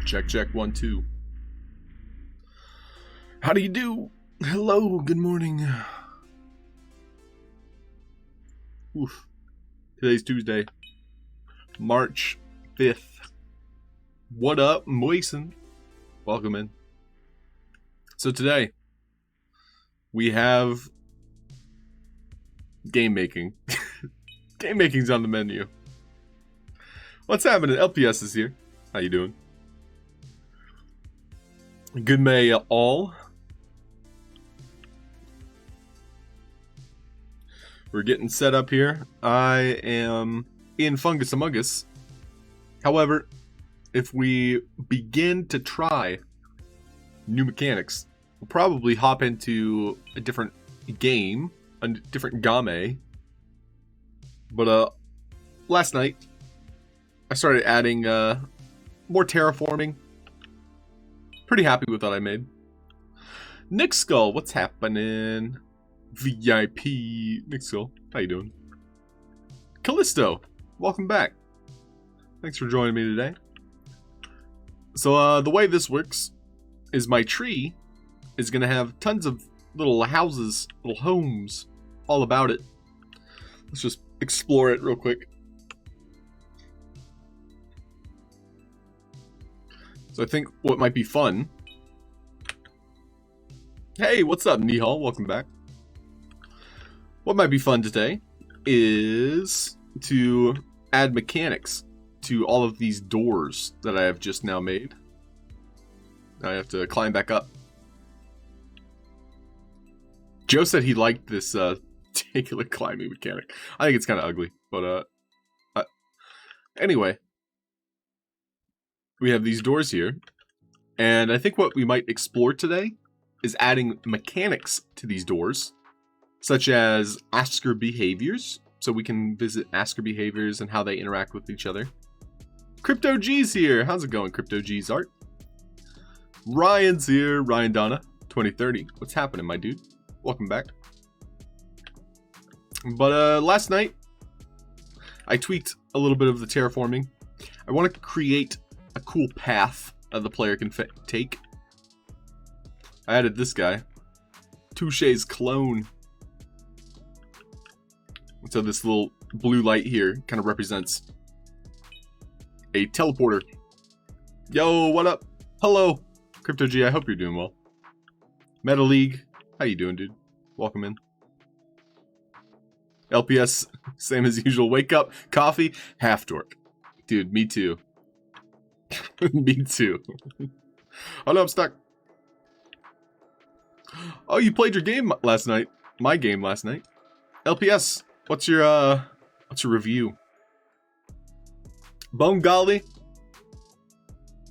Check, check, 1, 2. How do you do? Hello, good morning. Oof. Today's Tuesday, March 5th. What up, Moisen? Welcome in. So today, we have game making. Game making's on the menu. What's happening? LPS is here. How you doing? Good May all. We're getting set up here. I am in Fungus Among Us. However, if we begin to try new mechanics, we'll probably hop into a different game, a different game. But last night, I started adding more terraforming. Pretty happy with what I made. Nick Skull, what's happening? VIP. Nick Skull, how you doing? Callisto, welcome back. Thanks for joining me today. So the way this works is my tree is going to have tons of little houses, little homes, all about it. Let's just explore it real quick. So I think what might be fun... Hey, what's up, Nihal? Welcome back. What might be fun today is to add mechanics to all of these doors that I have just now made. Now I have to climb back up. Joe said he liked this particular climbing mechanic. I think it's kind of ugly, but anyway. We have these doors here, and I think what we might explore today is adding mechanics to these doors, such as Asker behaviors, so we can visit Asker behaviors and how they interact with each other. Crypto G's here. How's it going, Crypto G's art? Ryan's here. Ryan Donna, 2030. What's happening, my dude? Welcome back. But last night, I tweaked a little bit of the terraforming. I want to create a cool path that the player can take. I added this guy, Touche's clone. So this little blue light here kind of represents a teleporter. Yo, what up? Hello, Crypto G. I hope you're doing well. Meta League, how you doing, dude? Welcome in. LPS, same as usual. Wake up, coffee, Halfd0rk. Dude, me too. Me too. Oh no, I'm stuck. Oh, you played your game last night. my game last night. LPS, what's your review? Bone Golly,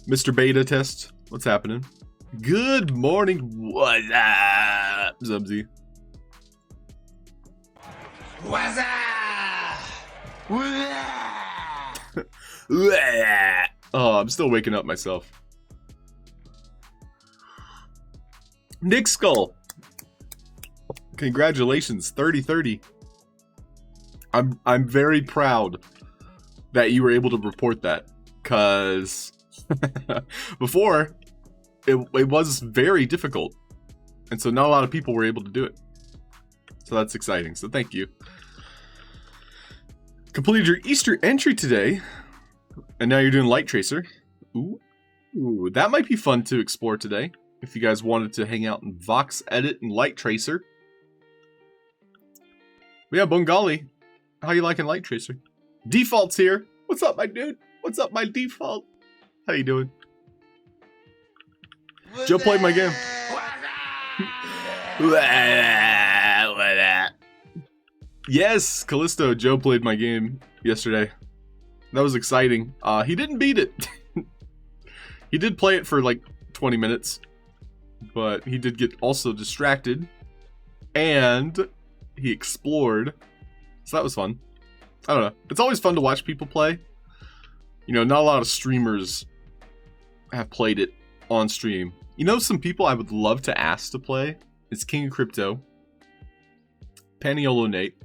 Mr. Beta Test, what's happening? Good morning, what's up, Zubzy? What's up? Oh, I'm still waking up myself. Nick Skull, congratulations, 30-30. I'm very proud that you were able to report that, cause before it was very difficult, and so not a lot of people were able to do it. So that's exciting. So thank you. Completed your Easter entry today, and now you're doing Light Tracer. Ooh, that might be fun to explore today. If you guys wanted to hang out in Vox Edit and Light Tracer. But yeah, Bengali, how you liking Light Tracer? Default's here. What's up, my dude? What's up, my default? How you doing? Joe played my game. Yes, Callisto, Joe played my game yesterday. That was exciting. He didn't beat it. He did play it for like 20 minutes. But he did get also distracted. And he explored. So that was fun. I don't know. It's always fun to watch people play. You know, not a lot of streamers have played it on stream. You know, some people I would love to ask to play is King of Crypto, Paniolo Nate,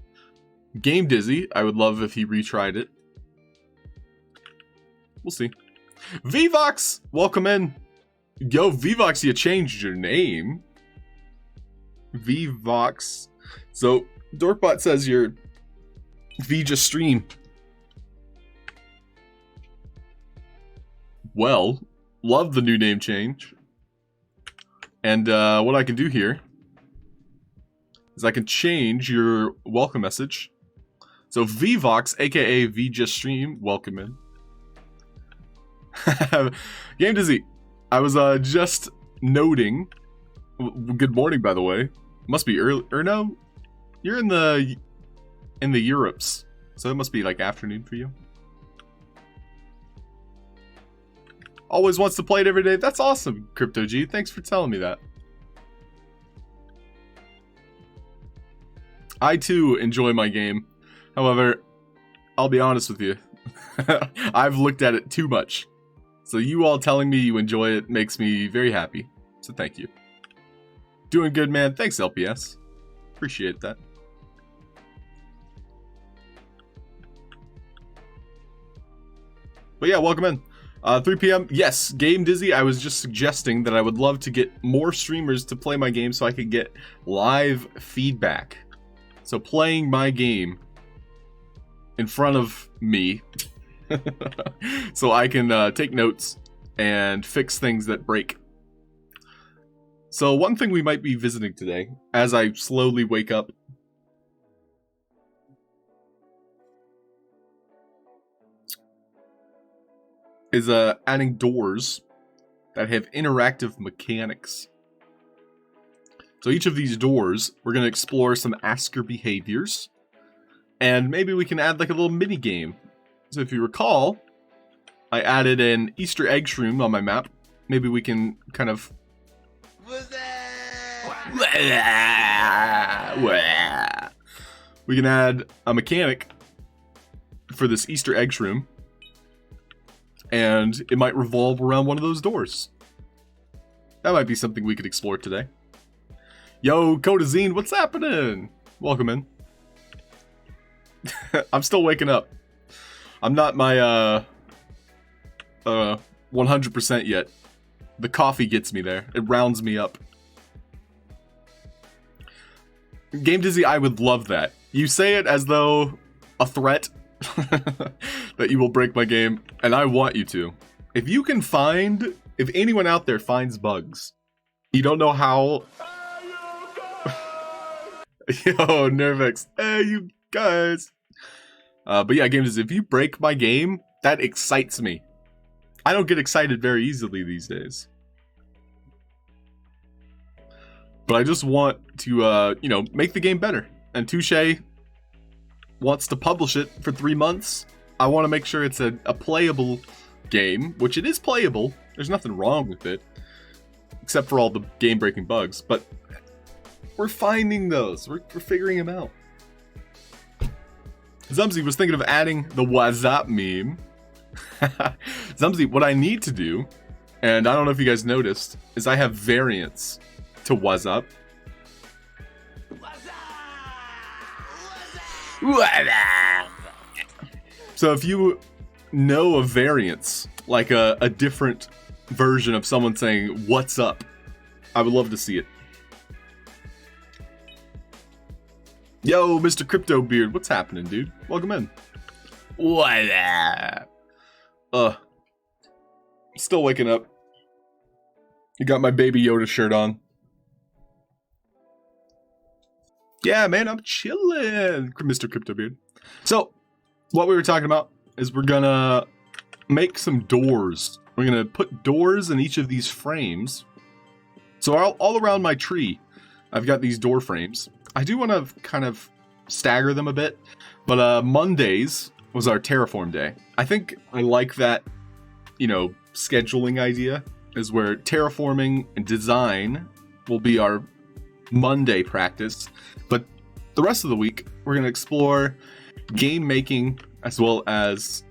Game Dizzy. I would love if he retried it. We'll see. Vvox, welcome in. Yo, Vvox, you changed your name. Vvox. So, Dorkbot says you're just stream. Well, love the new name change. And what I can do here is I can change your welcome message. So Vvox, aka VJustStream, welcome in. Game Dizzy, I was just noting. Good morning, by the way. Must be early, or no? You're in the Europes, so it must be like afternoon for you. Always wants to play it every day. That's awesome, Crypto G. Thanks for telling me that. I too enjoy my game. However, I'll be honest with you. I've looked at it too much. So you all telling me you enjoy it makes me very happy. So thank you. Doing good, man. Thanks, LPS. Appreciate that. But yeah, welcome in. 3 p.m. Yes, Game Dizzy. I was just suggesting that I would love to get more streamers to play my game so I could get live feedback. So playing my game in front of me so I can take notes and fix things that break. So one thing we might be visiting today, as I slowly wake up, is adding doors that have interactive mechanics. So each of these doors, we're going to explore some asker behaviors, and maybe we can add like a little mini game. So if you recall, I added an Easter egg shroom on my map. Maybe we can kind of we can add a mechanic for this Easter egg shroom, and it might revolve around one of those doors. That might be something we could explore today. Yo, Codazine, what's happening? Welcome in. I'm still waking up. I'm not my 100% yet. The coffee gets me there. It rounds me up. Game Dizzy, I would love that. You say it as though a threat that you will break my game, and I want you to. If you can find, if anyone out there finds bugs, you don't know how. Yo, Nervex, hey you guys. But yeah, Game Dizzy, if you break my game, that excites me. I don't get excited very easily these days. but I just want to, you know, make the game better. And Touche wants to publish it for 3 months. I want to make sure it's a playable game, which it is playable. There's nothing wrong with it, except for all the game-breaking bugs. But we're finding those. We're figuring them out. Zumsy was thinking of adding the WhatsApp meme. Zumsy, what I need to do, and I don't know if you guys noticed, is I have variants to WhatsApp. So if you know of variants, like a different version of someone saying, "What's up?" I would love to see it. Yo, Mr. Crypto Beard, what's happening, dude? Welcome in. What up? Still waking up. You got my Baby Yoda shirt on. Yeah, man, I'm chilling, Mr. Crypto Beard. So, what we were talking about is we're gonna make some doors. We're gonna put doors in each of these frames. So all around my tree, I've got these door frames. I do want to kind of stagger them a bit, but Mondays was our terraform day. I think I like that, you know, scheduling idea, is where terraforming and design will be our Monday practice, but the rest of the week we're going to explore game making as well as,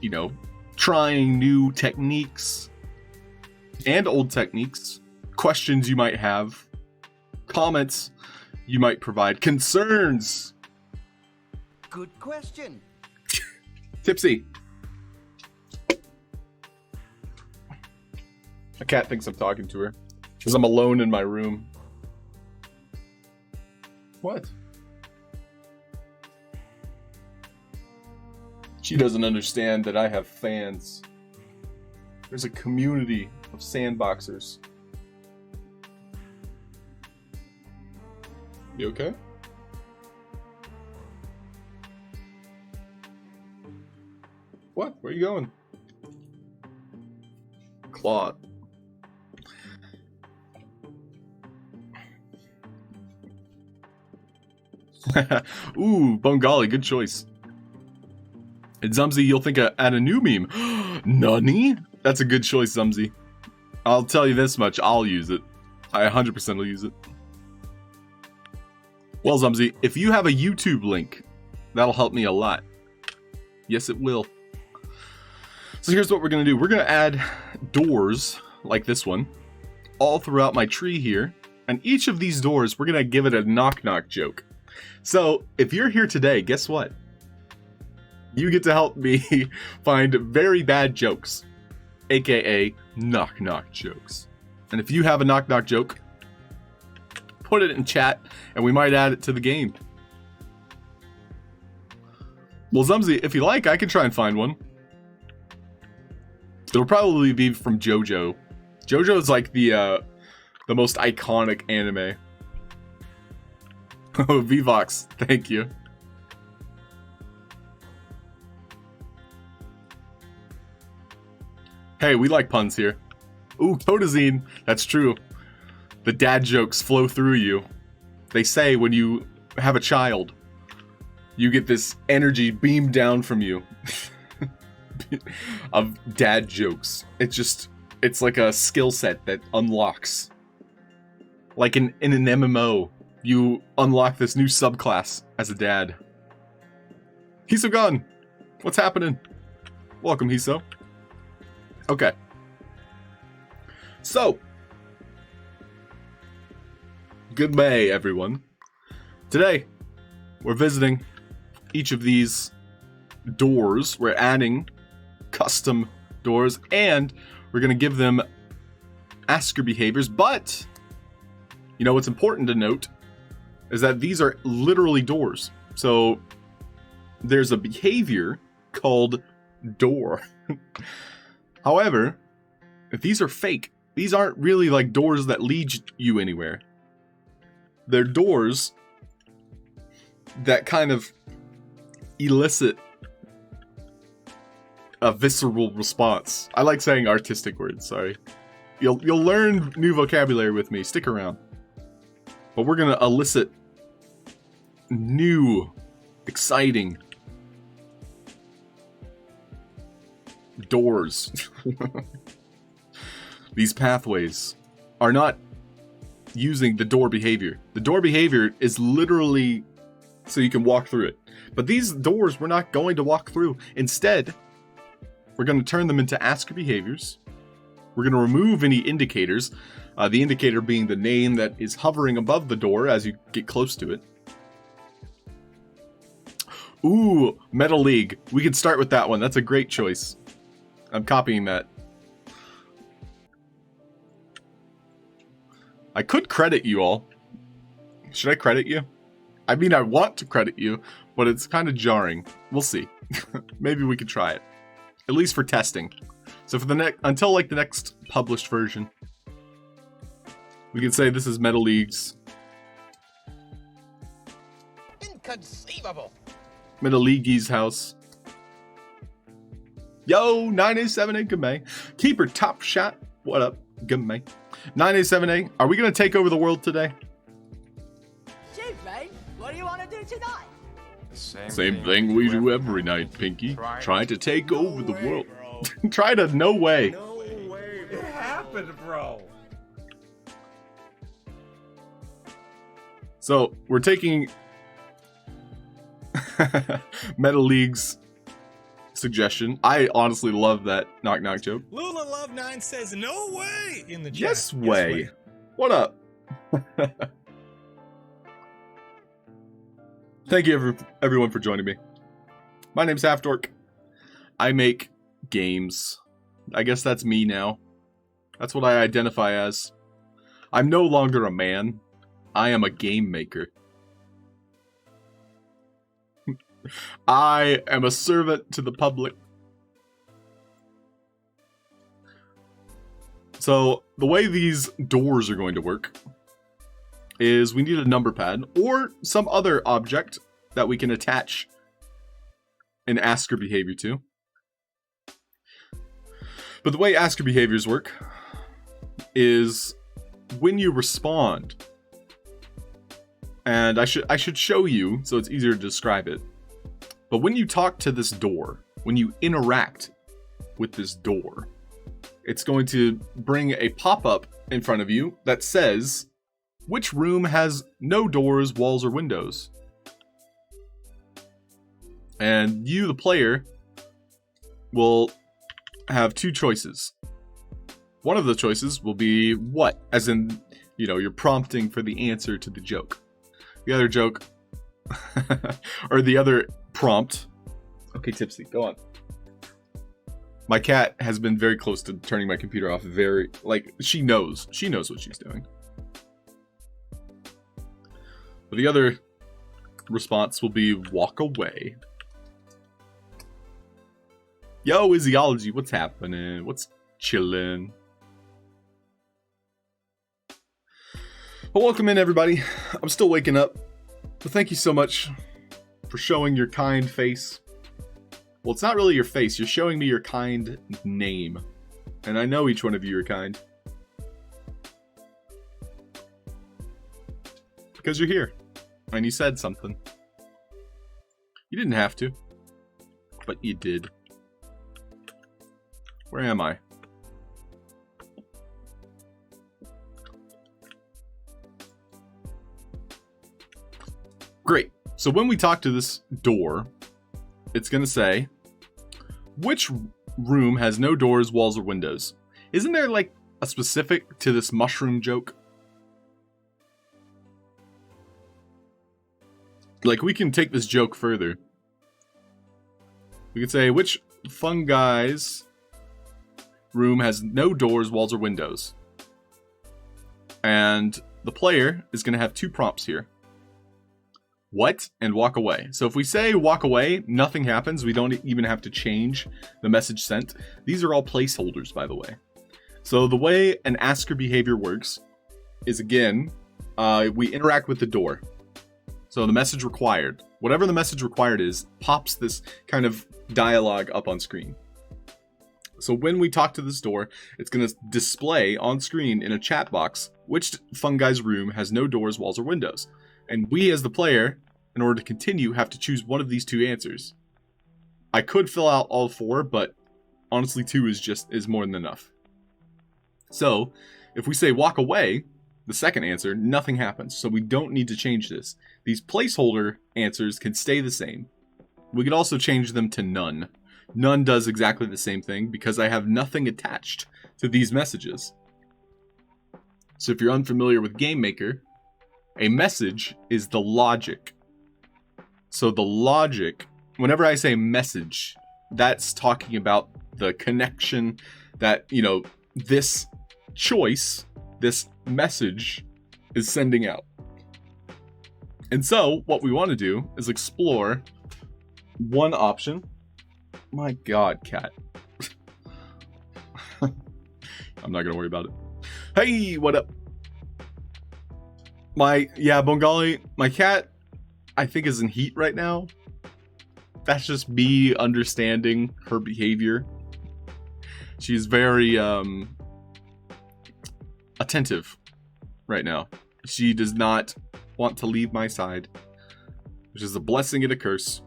you know, trying new techniques and old techniques, questions you might have, comments you might provide, concerns. Good question. Tipsy. My cat thinks I'm talking to her because I'm alone in my room. What? She doesn't understand that I have fans. There's a community of sandboxers. You okay? What? Where are you going? Claude. Ooh, Bengali, good choice. And Zumsy, you'll think add a new meme. Nani? That's a good choice, Zumsy. I'll tell you this much, I'll use it. I 100% will use it. Well, Zumsy, if you have a YouTube link, that'll help me a lot. Yes, it will. So here's what we're going to do. We're going to add doors like this one all throughout my tree here. And each of these doors, we're going to give it a knock-knock joke. So if you're here today, guess what? You get to help me find very bad jokes, aka knock-knock jokes. And if you have a knock-knock joke, put it in chat and we might add it to the game. Well, Zumsy, if you like, I can try and find one. It'll probably be from JoJo. JoJo is like the most iconic anime. Oh, Vivox, thank you. Hey, we like puns here. Ooh, Codazine, that's true. The dad jokes flow through you. They say when you have a child, you get this energy beamed down from you of dad jokes. It's like a skill set that unlocks. Like in an MMO, you unlock this new subclass as a dad. Hisogun, what's happening? Welcome, Hiso. Okay. So, good day, everyone. Today, we're visiting each of these doors. We're adding custom doors, and we're going to give them Asker behaviors. But, you know what's important to note is that these are literally doors. So, there's a behavior called door. However, if these are fake, these aren't really like doors that lead you anywhere. They're doors that kind of elicit a visceral response. I like saying artistic words, sorry. You'll learn new vocabulary with me. Stick around. But we're going to elicit new, exciting doors. These pathways are not using the door behavior. The door behavior is literally so you can walk through it. But these doors we're not going to walk through. Instead, we're going to turn them into asker behaviors. We're going to remove any indicators. The indicator being the name that is hovering above the door as you get close to it. Ooh, Metal League. We can start with that one. That's a great choice. I'm copying that. I could credit you all. Should I credit you? I mean, I want to credit you, but it's kind of jarring. We'll see. Maybe we could try it. At least for testing. So for the until like the next published version, we can say this is Metal League's. Inconceivable. Metal League's house. Yo, 987A, good May. Keeper Top Shot. What up? Good May. 987A, are we going to take over the world today? Shoot, mate. What do you want to do tonight? Same thing we do every night, Pinky. Try to take over the world. Bro. Try to, no way. No way. It happened, bro. So, we're taking Metal League's suggestion. I honestly love that knock knock joke. Lula Love 9 says no way in the chat. Yes way. What up? Thank you everyone for joining me. My name's Halfd0rk. I make games. I guess that's me now. That's what I identify as. I'm no longer a man. I am a game maker. I am a servant to the public. So, the way these doors are going to work is we need a number pad or some other object that we can attach an asker behavior to. But the way asker behaviors work is when you respond, and I should show you so it's easier to describe it. But when you talk to this door, when you interact with this door, it's going to bring a pop-up in front of you that says, which room has no doors, walls, or windows? And you, the player, will have two choices. One of the choices will be what? As in, you know, you're prompting for the answer to the joke. The other joke, or the other prompt. Okay, Tipsy, go on. My cat has been very close to turning my computer off. She knows what she's doing. But the other response will be walk away. Yo, Izzyology, what's happening? What's chillin'? Well, welcome in, everybody. I'm still waking up, but thank you so much for showing your kind face. Well, it's not really your face. You're showing me your kind name. And I know each one of you are kind. Because you're here. And you said something. You didn't have to. But you did. Where am I? Great. So when we talk to this door, it's going to say, which room has no doors, walls, or windows? Isn't there like a specific to this mushroom joke? Like we can take this joke further. We could say, which fungi's room has no doors, walls, or windows? And the player is going to have two prompts here. What? And walk away. So if we say walk away, nothing happens. We don't even have to change the message sent. These are all placeholders, by the way. So the way an asker behavior works is, again, we interact with the door. So the message required, whatever the message required is, pops this kind of dialogue up on screen. So when we talk to this door, it's going to display on screen in a chat box which fungi's room has no doors, walls, or windows. And we as the player, in order to continue, have to choose one of these two answers. I could fill out all 4, but honestly 2 is more than enough. So if we say walk away, the second answer, nothing happens. So we don't need to change this. These placeholder answers can stay the same. We could also change them to none. None does exactly the same thing because I have nothing attached to these messages. So if you're unfamiliar with GameMaker, a message is the logic. So the logic, whenever I say message, that's talking about the connection that, this choice, this message is sending out. And so what we want to do is explore one option. My God, cat. I'm not gonna worry about it. Hey, what up? Bengali, my cat, I think is in heat right now. That's just me understanding her behavior. She's very attentive right now. She does not want to leave my side, which is a blessing and a curse.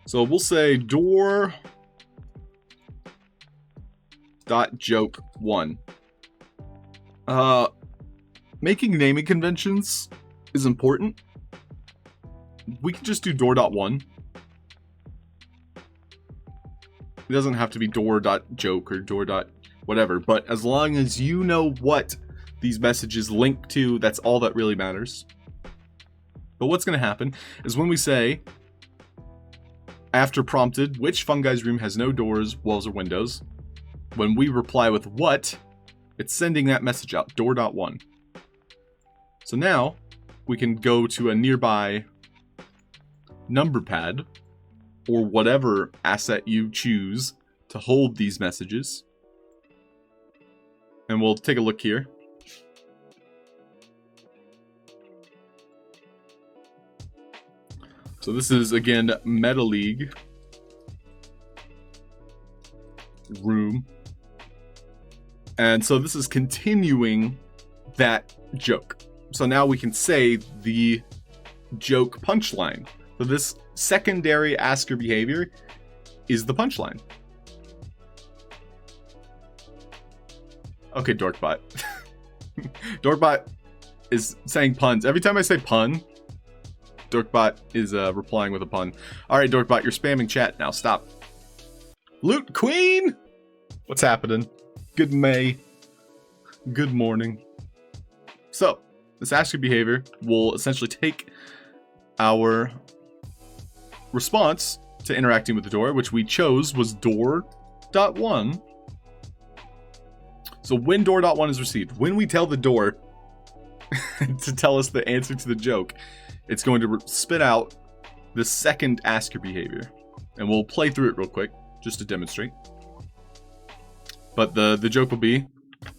So we'll say door.joke1. Making naming conventions is important. We can just do door.1. It doesn't have to be door.joke or door.whatever, but as long as you know what these messages link to, that's all that really matters. But what's going to happen is when we say, after prompted, which fungi's room has no doors, walls, or windows, when we reply with what, it's sending that message out, door.1. So now we can go to a nearby number pad or whatever asset you choose to hold these messages. And we'll take a look here. So this is, again, Meta League room. And so this is continuing that joke. So now we can say the joke punchline. So this secondary asker behavior is the punchline. Okay, Dorkbot. Dorkbot is saying puns. Every time I say pun, Dorkbot is replying with a pun. Alright, Dorkbot, you're spamming chat now. Stop. Loot Queen! What's happening? Good May. Good morning. So, this asker behavior will essentially take our response to interacting with the door, which we chose was door.1. So when door.1 is received, when we tell the door to tell us the answer to the joke, it's going to spit out the second asker behavior. And we'll play through it real quick, just to demonstrate. But the joke will be,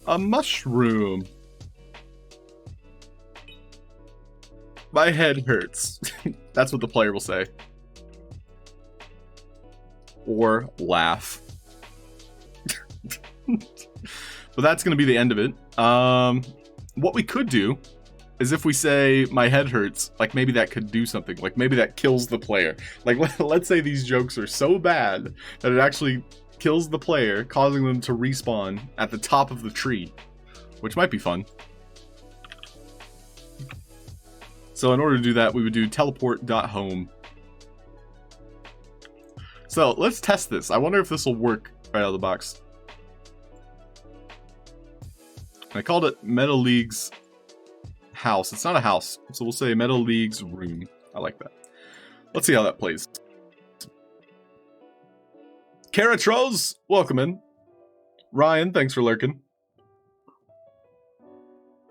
a mushroom. My head hurts. That's what the player will say. Or laugh. But that's going to be the end of it. What we could do is if we say, my head hurts, like maybe that could do something. Like maybe that kills the player. Like let's say these jokes are so bad that it actually kills the player, causing them to respawn at the top of the tree. Which might be fun. So in order to do that, we would do teleport.home. So let's test this. I wonder if this will work right out of the box. I called it Meta League's house. It's not a house, so we'll say Meta League's room. I like that. Let's see how that plays. Caratros, welcome in. Ryan, thanks for lurking.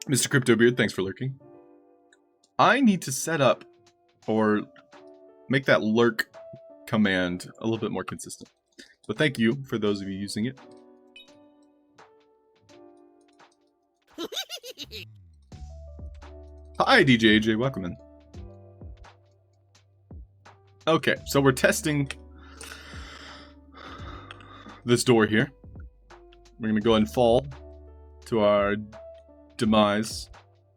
Mr. Cryptobeard, thanks for lurking. I need to set up or make that lurk command a little bit more consistent. But thank you for those of you using it. Hi, DJ AJ, welcome in. Okay, so we're testing this door here. We're gonna go ahead and fall to our demise.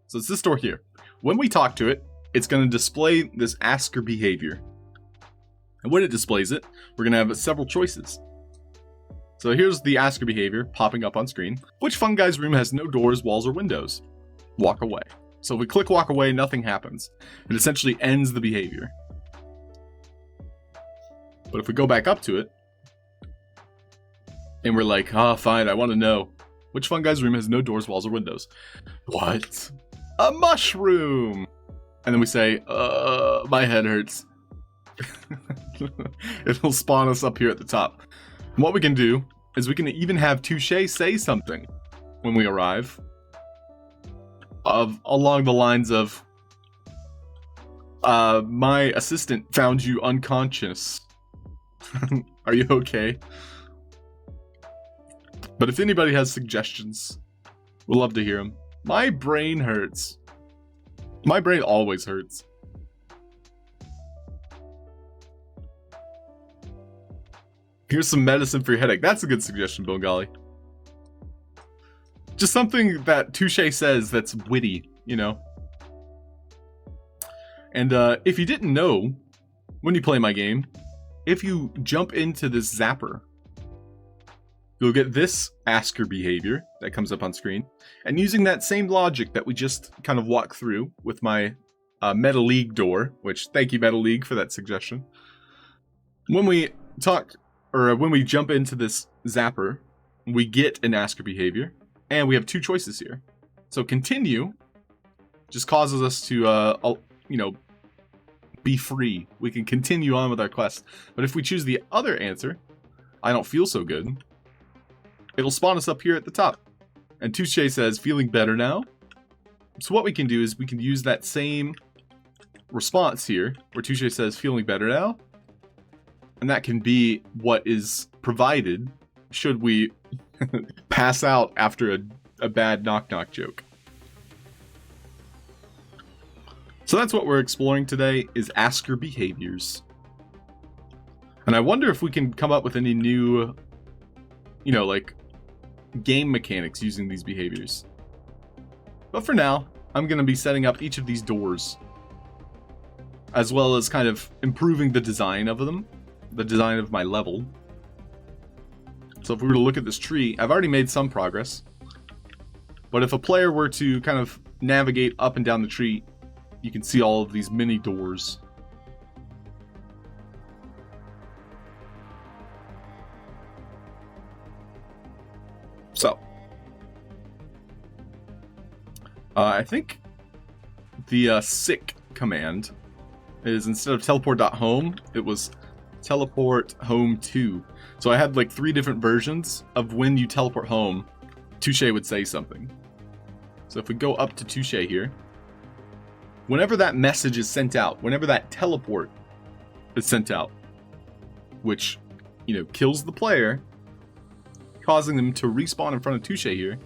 So it's this door here. When we talk to it, it's gonna display this asker behavior. And when it displays it, we're gonna have several choices. So here's the asker behavior popping up on screen. Which fun guy's room has no doors, walls, or windows? Walk away. So if we click walk away, nothing happens. It essentially ends the behavior. But if we go back up to it, and we're like, fine, I want to know. Which fun guy's room has no doors, walls, or windows? What? A mushroom! And then we say, my head hurts. It'll spawn us up here at the top. And what we can do is we can even have Touche say something when we arrive. Along the lines of, my assistant found you unconscious. Are you okay? But if anybody has suggestions, we'd love to hear them. My brain hurts. My brain always hurts. Here's some medicine for your headache. That's a good suggestion, Bill Golly. Just something that Touche says that's witty, you know? And if you didn't know, when you play my game, if you jump into this zapper, you'll get this asker behavior that comes up on screen. And using that same logic that we just kind of walked through with my Meta League door, which thank you Meta League for that suggestion. When we talk, or when we jump into this zapper, we get an asker behavior. And we have two choices here. So continue just causes us to, be free. We can continue on with our quest. But if we choose the other answer, I don't feel so good, it'll spawn us up here at the top. And Touche says, feeling better now. So what we can do is we can use that same response here, where Touche says, feeling better now. And that can be what is provided should we pass out after a bad knock-knock joke. So that's what we're exploring today, is asker behaviors. And I wonder if we can come up with any new, like game mechanics using these behaviors. But for now, I'm going to be setting up each of these doors, as well as kind of improving the design of them, the design of my level. So if we were to look at this tree, I've already made some progress. But if a player were to kind of navigate up and down the tree, you can see all of these mini doors. So, I think the sick command is, instead of teleport.home, it was teleport home to. So I had like 3 different versions of when you teleport home, Touche would say something. So if we go up to Touche here, whenever that message is sent out, whenever that teleport is sent out, which, kills the player, causing them to respawn in front of Touche here,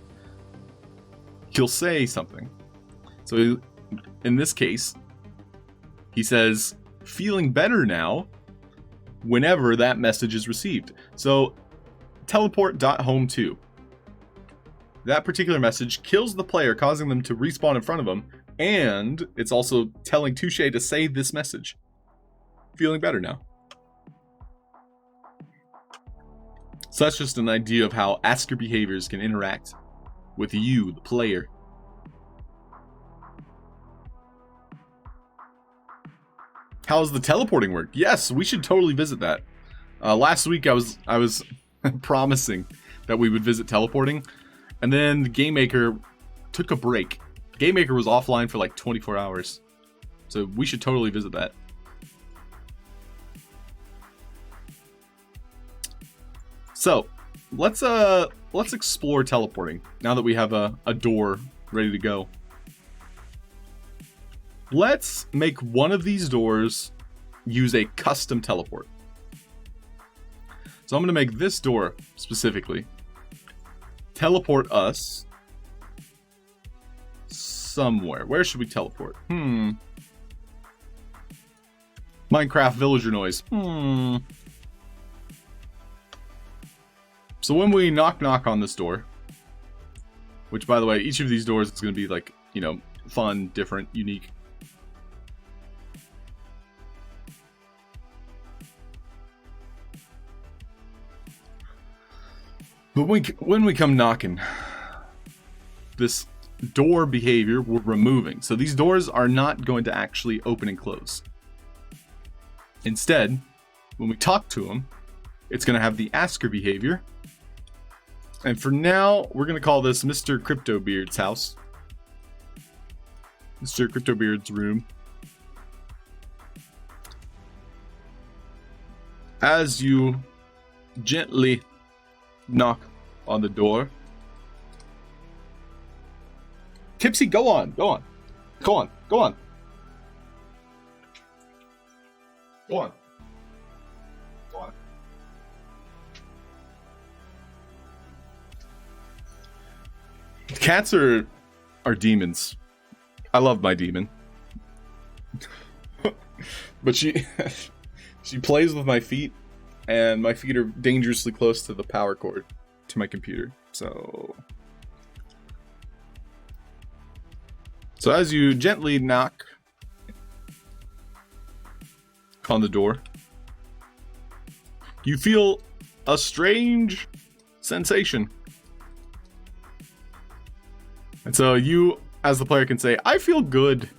he'll say something. So in this case, he says, feeling better now, whenever that message is received. So teleport.home to. That particular message kills the player, causing them to respawn in front of them, and it's also telling Touche to say this message. Feeling better now. So that's just an idea of how asker behaviors can interact with you, the player. How's the teleporting work? Yes, we should totally visit that. Last week I was promising that we would visit teleporting, and then the Game Maker took a break. Game Maker was offline for like 24 hours. So we should totally visit that. So let's explore teleporting now that we have a door ready to go. Let's make one of these doors use a custom teleport. So I'm going to make this door specifically teleport us somewhere. Where should we teleport? Minecraft villager noise. So when we knock on this door, which by the way, each of these doors is going to be like, you know, fun, different, unique. But when we come knocking, this door behavior we're removing. So these doors are not going to actually open and close. Instead, when we talk to them, it's going to have the asker behavior. And for now, we're going to call this Mr. Cryptobeard's house. Mr. Cryptobeard's room. As you gently knock on the door. Tipsy, go on. Go on. Go on. Go on. Go on. Go on. Cats are demons. I love my demon. But she plays with my feet, and my feet are dangerously close to the power cord to my computer. So as you gently knock on the door, you feel a strange sensation. And so you, as the player, can say, "I feel good,"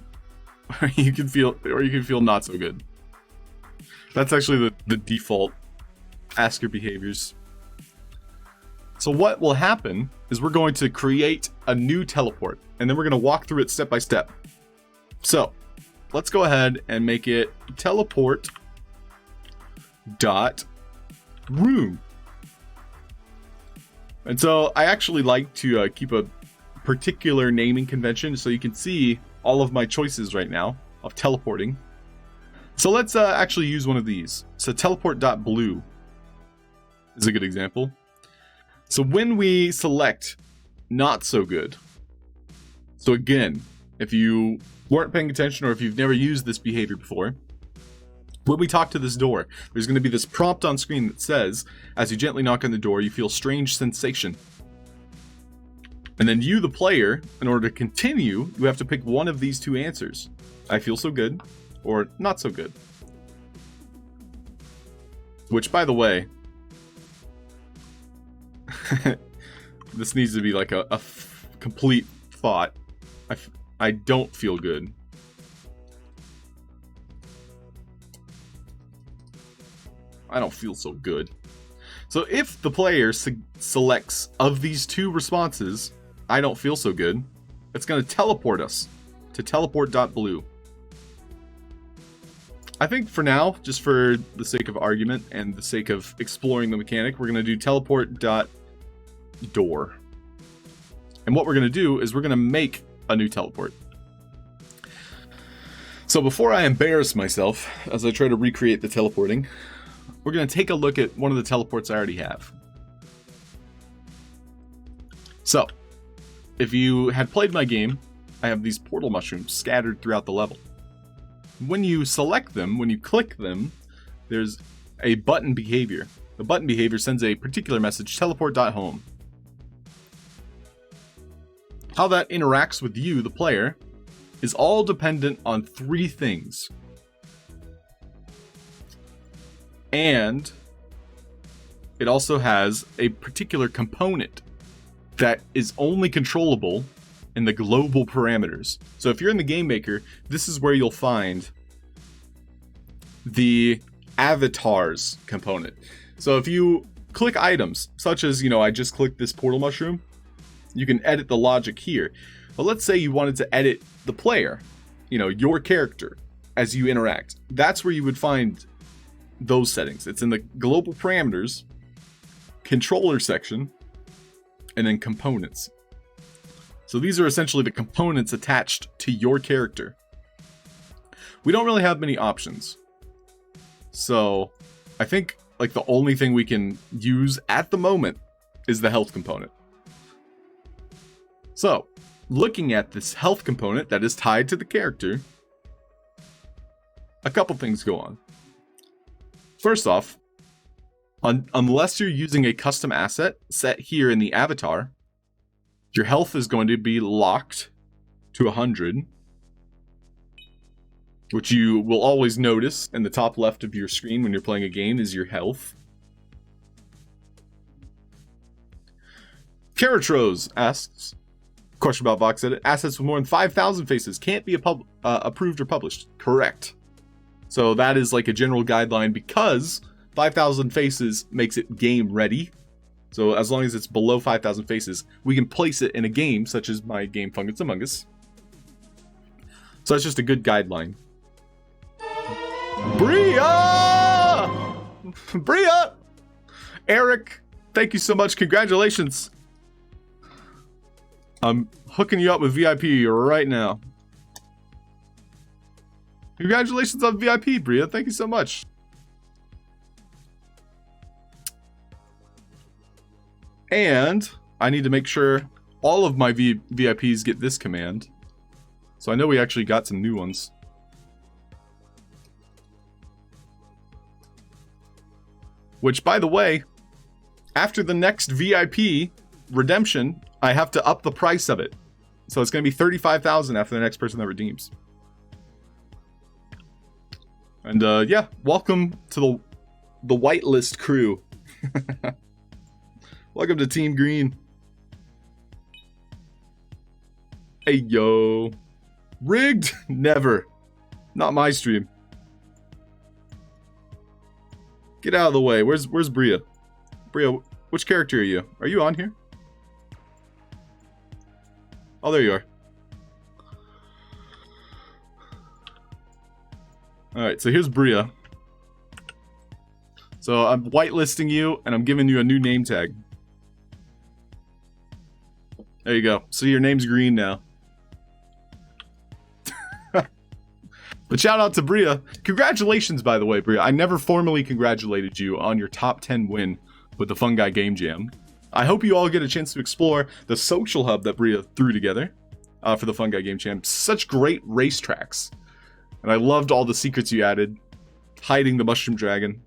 or you can feel not so good. That's actually the default asker behaviors. So what will happen is we're going to create a new teleport, and then we're going to walk through it step by step. So let's go ahead and make it teleport dot room. And so I actually like to keep a particular naming convention so you can see all of my choices right now of teleporting. So let's actually use one of these. So teleport.blue is a good example. So when we select not so good, so again, if you weren't paying attention or if you've never used this behavior before, when we talk to this door, there's going to be this prompt on screen that says, as you gently knock on the door, you feel strange sensation. And then you, the player, in order to continue, you have to pick one of these two answers. I feel so good, or not so good. Which, by the way, this needs to be like a complete thought. I don't feel good. I don't feel so good. So if the player selects of these two responses, I don't feel so good, it's going to teleport us to teleport.blue. I think for now, just for the sake of argument and the sake of exploring the mechanic, we're going to do teleport.door. And what we're going to do is we're going to make a new teleport. So before I embarrass myself as I try to recreate the teleporting, we're going to take a look at one of the teleports I already have. So, if you had played my game, I have these portal mushrooms scattered throughout the level. When you select them, when you click them, there's a button behavior. The button behavior sends a particular message, teleport.home. How that interacts with you, the player, is all dependent on three things. And it also has a particular component that is only controllable in the global parameters. So if you're in the game maker, this is where you'll find the avatars component. So if you click items, such as, I just clicked this portal mushroom, you can edit the logic here. But let's say you wanted to edit the player, your character, as you interact. That's where you would find those settings. It's in the global parameters, controller section, and then components. So these are essentially the components attached to your character. We don't really have many options. So I think the only thing we can use at the moment is the health component. So looking at this health component that is tied to the character, a couple things go on. First off, Unless you're using a custom asset set here in the avatar, your health is going to be locked to 100, which you will always notice in the top left of your screen when you're playing a game is your health. Karatros asks, question about Vox Edit, assets with more than 5,000 faces can't be approved or published. Correct. So that is like a general guideline because 5,000 faces makes it game ready. So as long as it's below 5,000 faces, we can place it in a game such as my game Fungus Among Us. So that's just a good guideline. Bria! Bria! Eric, thank you so much. Congratulations. I'm hooking you up with VIP right now. Congratulations on VIP, Bria. Thank you so much. And I need to make sure all of my VIPs get this command. So I know we actually got some new ones. Which, by the way, after the next VIP redemption, I have to up the price of it. So it's going to be 35,000 after the next person that redeems. And yeah, welcome to the whitelist crew. Welcome to Team Green. Hey, yo. Rigged? Never. Not my stream. Get out of the way. Where's Bria? Bria, which character are you? Are you on here? Oh, there you are. Alright, so here's Bria. So I'm whitelisting you, and I'm giving you a new name tag. There you go. So your name's green now. But shout out to Bria. Congratulations, by the way, Bria. I never formally congratulated you on your top 10 win with the Fungi Game Jam. I hope you all get a chance to explore the social hub that Bria threw together for the Fungi Game Jam. Such great racetracks. And I loved all the secrets you added. Hiding the Mushroom Dragon.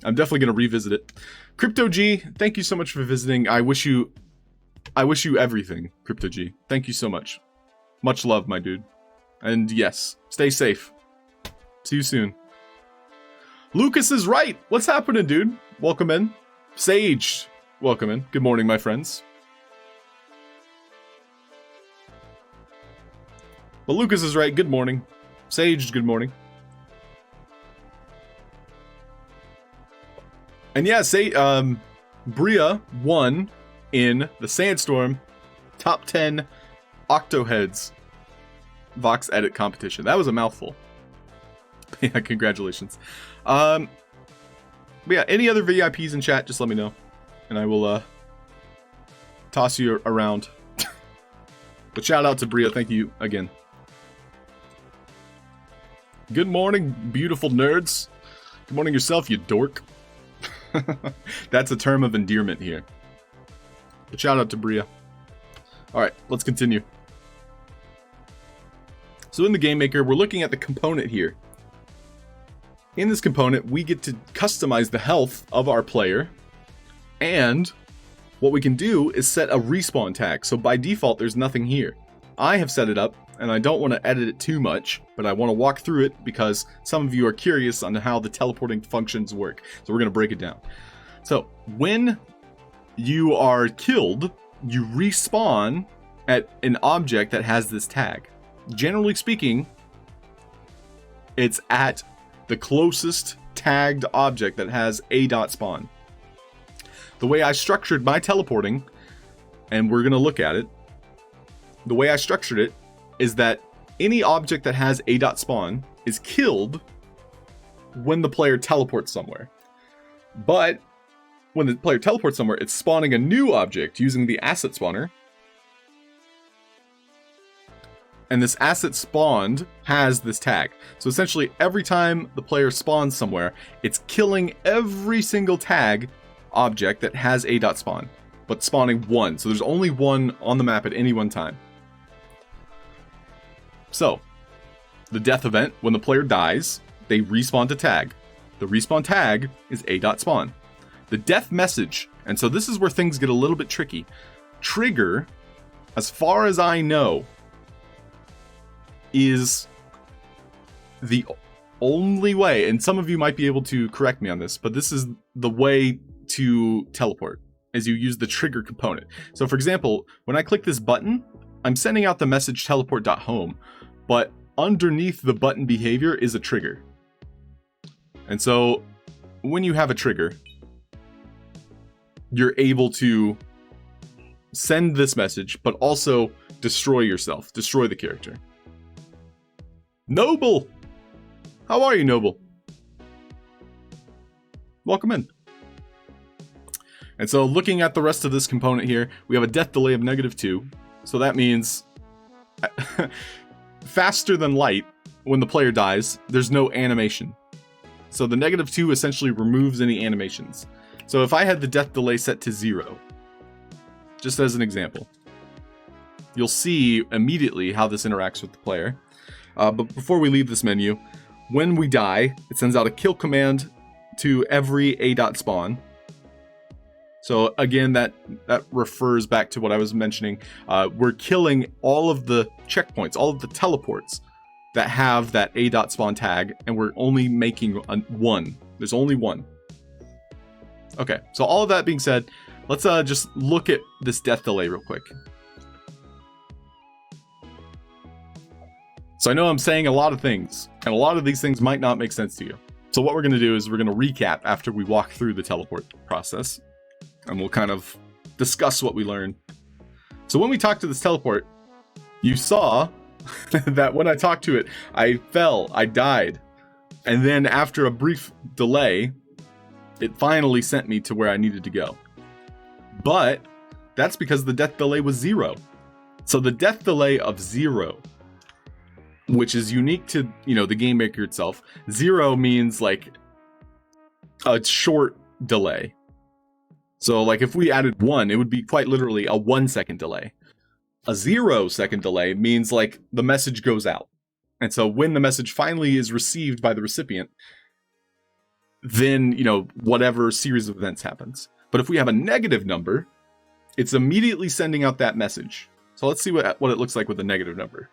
I'm definitely going to revisit it. Crypto G, thank you so much for visiting. I wish you everything, Crypto G. Thank you so much. Much love, my dude. And yes, stay safe. See you soon. Lucas is right. What's happening, dude? Welcome in. Sage, welcome in. Good morning, my friends. But Lucas is right. Good morning. Sage, good morning. And yeah, Bria won in the Sandstorm top 10 Octoheads Vox Edit competition. That was a mouthful. Yeah, congratulations. But yeah, any other VIPs in chat, just let me know. And I will toss you around. But shout out to Bria, thank you again. Good morning, beautiful nerds. Good morning yourself, you dork. That's a term of endearment here. But shout out to Bria. Alright, let's continue. So in the Game Maker, we're looking at the component here. In this component, we get to customize the health of our player. And what we can do is set a respawn tag. So by default, there's nothing here. I have set it up, and I don't want to edit it too much, but I want to walk through it because some of you are curious on how the teleporting functions work. So we're going to break it down. So when you are killed, you respawn at an object that has this tag. Generally speaking, it's at the closest tagged object that has a dot spawn. The way I structured my teleporting, and we're going to look at it, the way I structured it is that any object that has a dot spawn is killed when the player teleports somewhere. But when the player teleports somewhere, it's spawning a new object using the asset spawner. And this asset spawned has this tag. So essentially, every time the player spawns somewhere, it's killing every single tag object that has a dot spawn, but spawning one. So there's only one on the map at any one time. So, the death event, when the player dies, they respawn to tag. The respawn tag is a.spawn. The death message, and so this is where things get a little bit tricky. Trigger, as far as I know, is the only way, and some of you might be able to correct me on this, but this is the way to teleport, is you use the trigger component. So for example, when I click this button, I'm sending out the message teleport.home, but underneath the button behavior is a trigger. And so when you have a trigger, you're able to send this message, but also destroy yourself, destroy the character. Noble! How are you, Noble? Welcome in. And so looking at the rest of this component here, we have a death delay of -2. So that means faster than light, when the player dies, there's no animation. So the -2 essentially removes any animations. So if I had the death delay set to 0, just as an example, you'll see immediately how this interacts with the player. But before we leave this menu, when we die, it sends out a kill command to every a.spawn. So again, that refers back to what I was mentioning. We're killing all of the checkpoints, all of the teleports that have that a.spawn tag, and we're only making one. There's only one. Okay, so all of that being said, let's just look at this death delay real quick. So I know I'm saying a lot of things, and a lot of these things might not make sense to you. So what we're going to do is we're going to recap after we walk through the teleport process, and we'll kind of discuss what we learned. So when we talked to this teleport, you saw that when I talked to it, I fell, I died, and then after a brief delay, it finally sent me to where I needed to go. But that's because the death delay was 0. So the death delay of 0, which is unique to, the game maker itself. 0 means like a short delay. So like if we added 1, it would be quite literally a 1-second delay. A 0-second delay means like the message goes out. And so when the message finally is received by the recipient, then, whatever series of events happens. But if we have a negative number, it's immediately sending out that message. So let's see what it looks like with a negative number.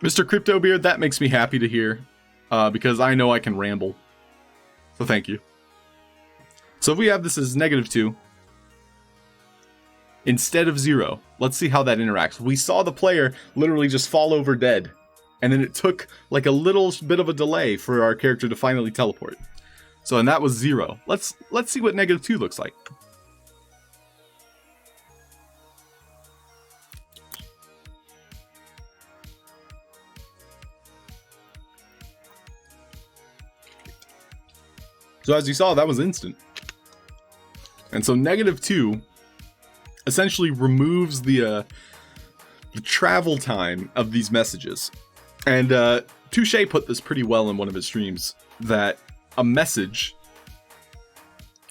Mr. Cryptobeard, that makes me happy to hear, because I know I can ramble. So thank you. So if we have this as -2, instead of 0, let's see how that interacts. We saw the player literally just fall over dead, and then it took like a little bit of a delay for our character to finally teleport. So, and that was 0. Let's see what -2 looks like. So as you saw, that was instant. And so -2 essentially removes the travel time of these messages. And Touche put this pretty well in one of his streams, that a message,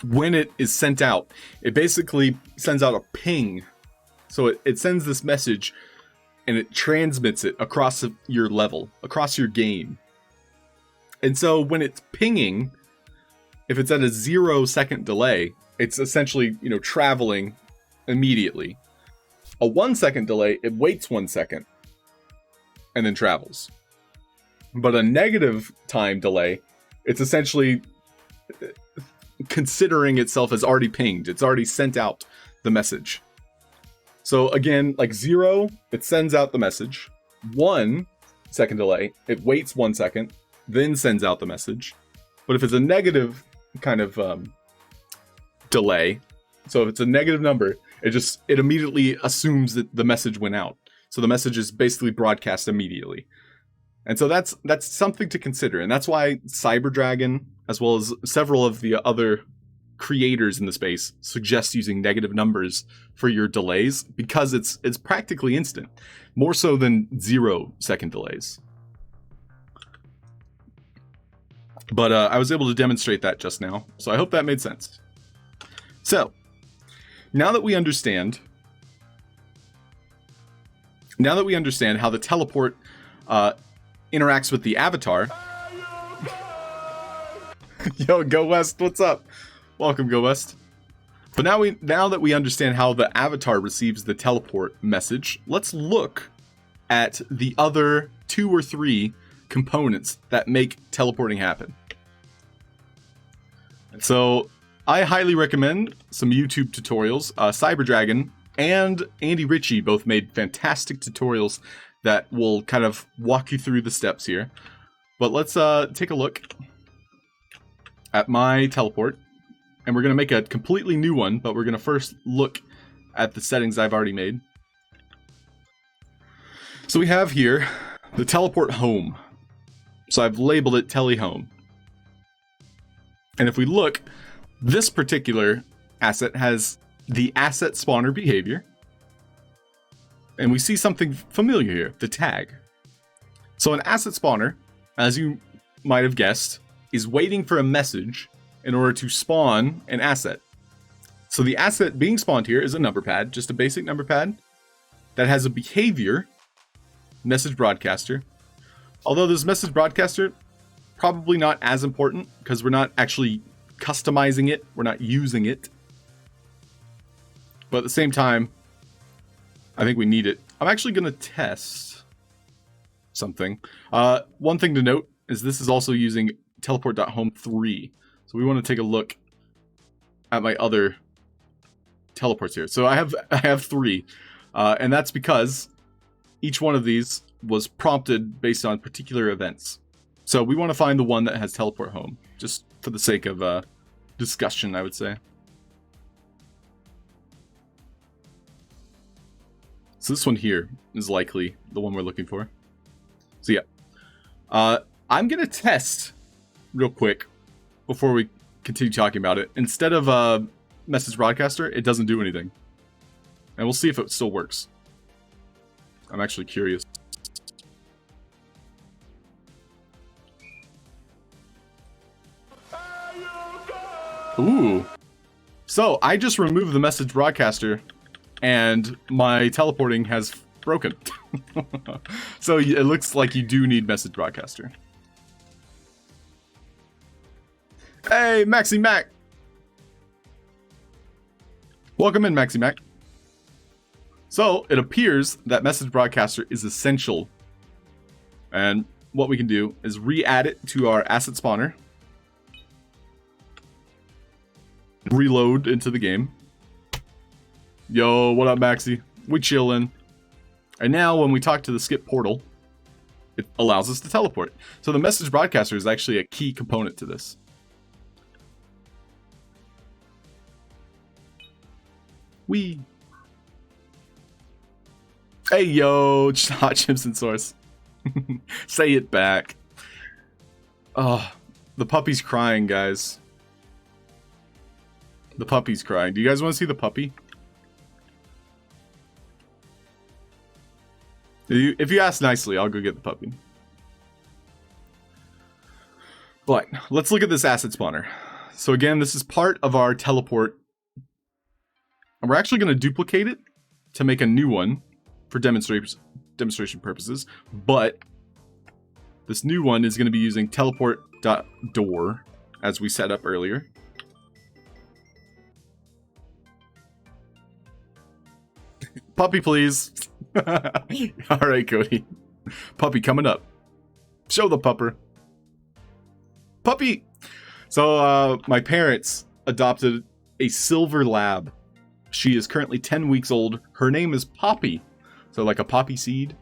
when it is sent out, it basically sends out a ping. So it sends this message and it transmits it across your level, across your game. And so when it's pinging, if it's at a 0-second delay, it's essentially, traveling immediately. A 1-second delay, it waits 1 second and then travels. But a negative time delay, it's essentially considering itself as already pinged. It's already sent out the message. So again, like 0, it sends out the message. 1-second delay, it waits 1 second, then sends out the message. But if it's a negative kind of delay, so if it's a negative number, it immediately assumes that the message went out. So the message is basically broadcast immediately. And so that's something to consider. And that's why CyberDragon, as well as several of the other creators in the space, suggest using negative numbers for your delays, because it's practically instant, more so than 0-second delays. But I was able to demonstrate that just now, so I hope that made sense. So, now that we understand how the teleport interacts with the avatar. Yo, Go West, what's up? Welcome, Go West. But now that we understand how the avatar receives the teleport message, let's look at the other 2 or 3 components that make teleporting happen. And so I highly recommend some YouTube tutorials. Cyberdragon and Andy Ritchie both made fantastic tutorials that will kind of walk you through the steps here. But let's take a look at my teleport. And we're going to make a completely new one, but we're going to first look at the settings I've already made. So we have here the teleport home. So I've labeled it Tele-Home. And if we look, this particular asset has the asset spawner behavior. And we see something familiar here, the tag. So an asset spawner, as you might have guessed, is waiting for a message in order to spawn an asset. So the asset being spawned here is a number pad, just a basic number pad that has a behavior, message broadcaster. Although this message broadcaster, probably not as important because we're not actually customizing it, we're not using it. But at the same time, I think we need it. I'm actually going to test something. One thing to note is this is also using teleport.home3. So we want to take a look at my other teleports here. So I have 3, and that's because each one of these was prompted based on particular events. So we want to find the one that has teleport home, just for the sake of discussion, I would say. So this one here is likely the one we're looking for. So yeah, I'm gonna test real quick before we continue talking about it. Instead of message broadcaster, it doesn't do anything, and we'll see if it still works. I'm actually curious. Ooh. So I just removed the message broadcaster and my teleporting has broken. So it looks like you do need message broadcaster. Hey, Maxi Mac. Welcome in, Maxi Mac. So it appears that message broadcaster is essential. And what we can do is re-add it to our asset spawner. Reload into the game. Yo, what up, Maxi? We chillin'. And now when we talk to the skip portal, it allows us to teleport. So the message broadcaster is actually a key component to this. Wee. Hey, yo, Hot Chips and Source. Say it back. Oh, the puppy's crying, guys. The puppy's crying. Do you guys want to see the puppy? If you ask nicely, I'll go get the puppy. But let's look at this asset spawner. So again, this is part of our teleport. And we're actually going to duplicate it to make a new one for demonstration purposes. But this new one is going to be using teleport.door as we set up earlier. Puppy, please. Alright, Cody. Puppy coming up. Show the pupper. Puppy! So, my parents adopted a silver lab. She is currently 10 weeks old. Her name is Poppy. So, like a poppy seed.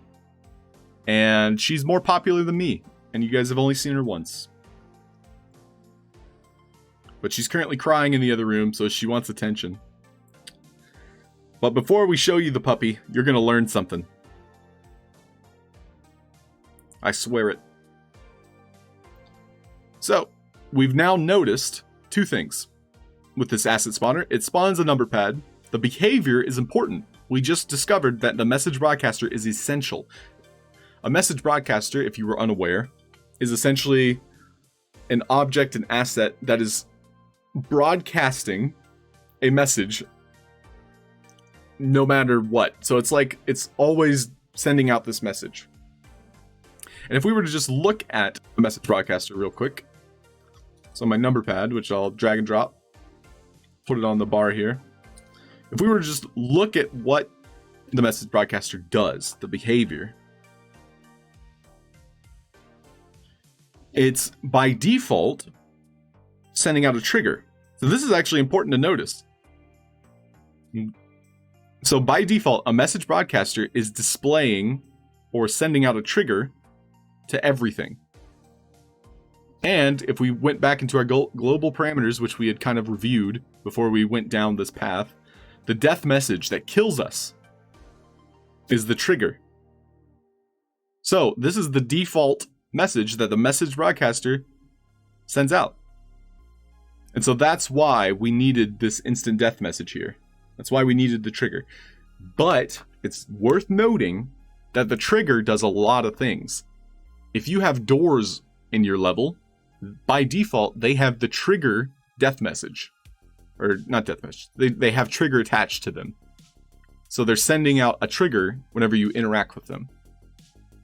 And she's more popular than me. And you guys have only seen her once. But she's currently crying in the other room, so she wants attention. But before we show you the puppy, you're going to learn something. I swear it. So, we've now noticed 2 things. With this asset spawner, it spawns a number pad. The behavior is important. We just discovered that the message broadcaster is essential. A message broadcaster, if you were unaware, is essentially an object, an asset that is broadcasting a message no matter what. So it's like it's always sending out this message. And if we were to just look at the message broadcaster real quick. So my number pad, which I'll drag and drop, put it on the bar here. If we were to just look at what the message broadcaster does, the behavior, it's by default sending out a trigger. So this is actually important to notice. So by default, a message broadcaster is displaying or sending out a trigger to everything. And if we went back into our global parameters, which we had kind of reviewed before we went down this path, the death message that kills us is the trigger. So this is the default message that the message broadcaster sends out. And so that's why we needed this instant death message here. That's why we needed the trigger. But it's worth noting that the trigger does a lot of things. If you have doors in your level, by default, they have the trigger death message. Or not death message. They have trigger attached to them. So they're sending out a trigger whenever you interact with them.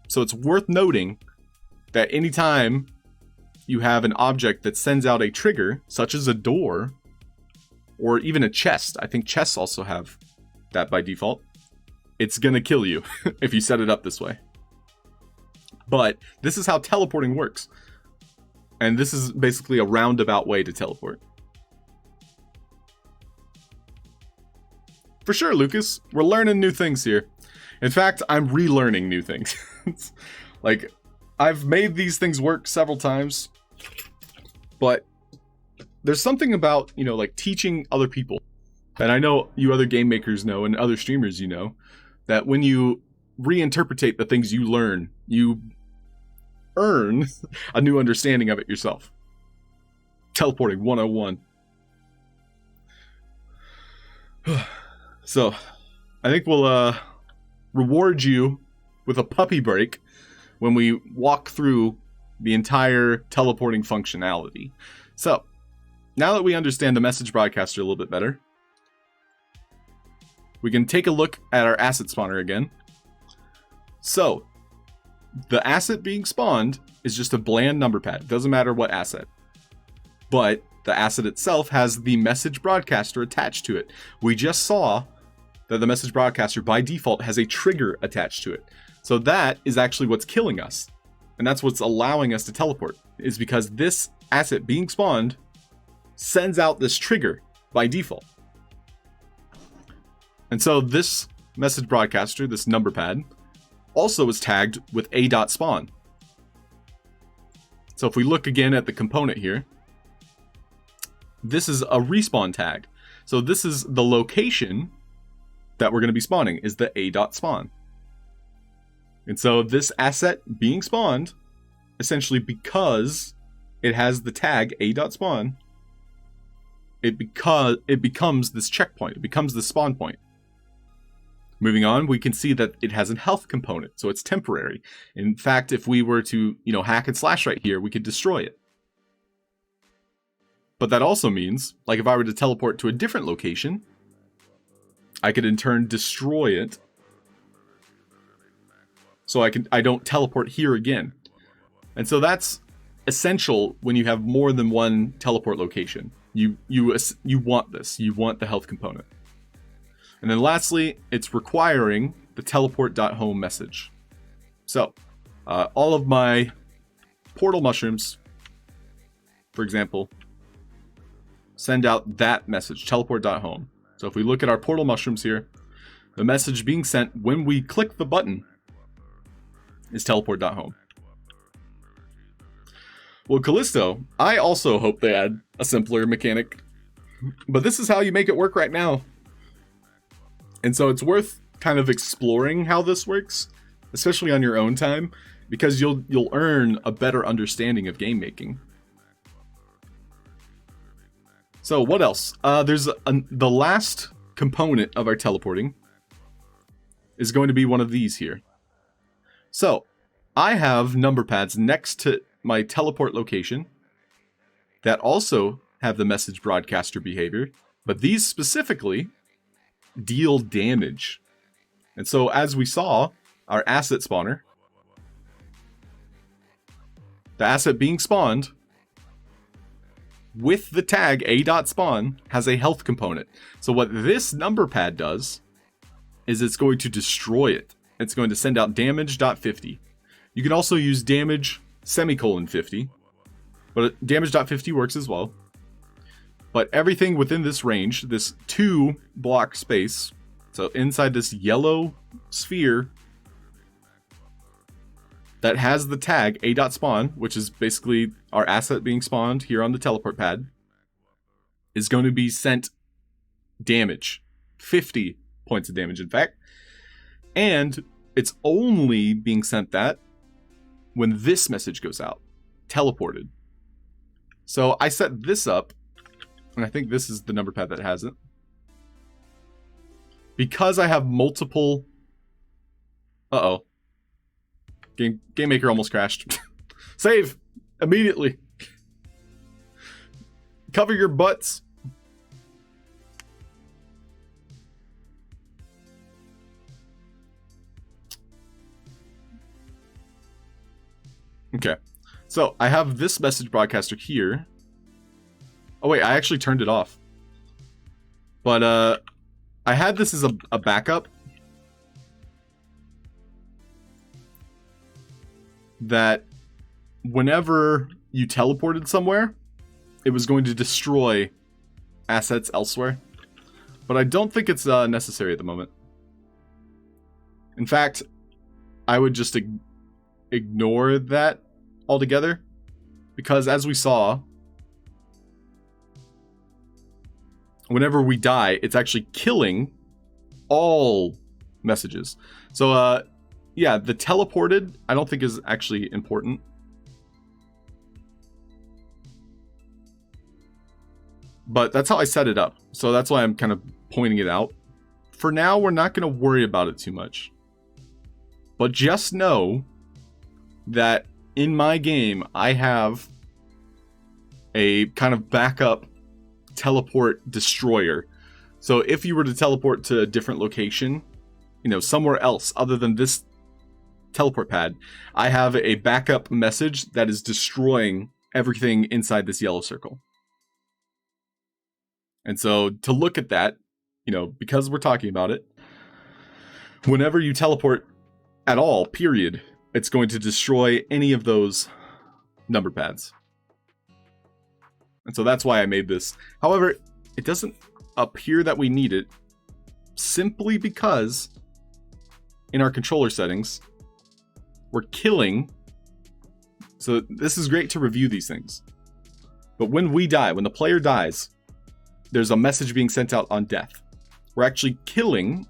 So it's worth noting that anytime you have an object that sends out a trigger, such as a door, or even a chest, I think chests also have that by default, it's gonna kill you if you set it up this way. But this is how teleporting works. And this is basically a roundabout way to teleport. For sure, Lucas. We're learning new things here. In fact, I'm relearning new things. Like, I've made these things work several times, but there's something about, you know, like teaching other people. And I know you other game makers know, and other streamers you know, that when you reinterpretate the things you learn, you earn a new understanding of it yourself. Teleporting 101. So, I think we'll reward you with a puppy break when we walk through the entire teleporting functionality. So, now that we understand the message broadcaster a little bit better, we can take a look at our asset spawner again. So, the asset being spawned is just a bland number pad. It doesn't matter what asset. But the asset itself has the message broadcaster attached to it. We just saw that the message broadcaster by default has a trigger attached to it. So that is actually what's killing us. And that's what's allowing us to teleport, is because this asset being spawned sends out this trigger by default. And so this message broadcaster, this number pad, also is tagged with a.spawn. So if we look again at the component here, this is a respawn tag. So this is the location that we're going to be spawning, is the a.spawn. And so this asset being spawned, essentially because it has the tag a.spawn, it becomes this checkpoint. It becomes the spawn point. Moving on, we can see that it has a health component, so it's temporary. In fact, if we were to, hack and slash right here, we could destroy it. But that also means, like if I were to teleport to a different location, I could in turn destroy it. So I don't teleport here again. And so that's essential when you have more than one teleport location. You want this. You want the health component. And then lastly, it's requiring the teleport.home message. So, all of my portal mushrooms, for example, send out that message, teleport.home. So if we look at our portal mushrooms here, the message being sent when we click the button is teleport.home. Well, Callisto, I also hope they add a simpler mechanic, but this is how you make it work right now. And so it's worth kind of exploring how this works, especially on your own time, because you'll earn a better understanding of game making. So what else? There's the last component of our teleporting is going to be one of these here. So I have number pads next to my teleport location that also have the message broadcaster behavior, but these specifically deal damage. And so as we saw, our asset spawner the asset being spawned with the tag a.spawn has a health component. So what this number pad does is it's going to destroy it. It's going to send out damage.50. You can also use damage semicolon 50, but damage.50 works as well. But everything within this range, this 2 block space, so inside this yellow sphere that has the tag a.spawn, which is basically our asset being spawned here on the teleport pad, is going to be sent damage. 50 points of damage, in fact. And it's only being sent that when this message goes out. Teleported. So I set this up, and I think this is the number pad that has it. Because I have multiple... Uh-oh. Game Maker almost crashed. Save! Immediately! Cover your butts! Okay. So, I have this message broadcaster here. Oh wait, I actually turned it off. But, I had this as a backup. That whenever you teleported somewhere, it was going to destroy assets elsewhere. But I don't think it's necessary at the moment. In fact, I would just ignore that altogether. Because as we saw, whenever we die, it's actually killing all messages. So, yeah, the teleported, I don't think is actually important. But that's how I set it up. So that's why I'm kind of pointing it out. For now, we're not going to worry about it too much. But just know that in my game, I have a kind of backup teleport destroyer. So if you were to teleport to a different location, you know, somewhere else other than this teleport pad, I have a backup message that is destroying everything inside this yellow circle. And so to look at that, you know, because we're talking about it, whenever you teleport at all, period, it's going to destroy any of those number pads. And so that's why I made this. However, it doesn't appear that we need it, simply because in our controller settings, we're killing. So this is great to review these things. But when we die, when the player dies, there's a message being sent out on death. We're actually killing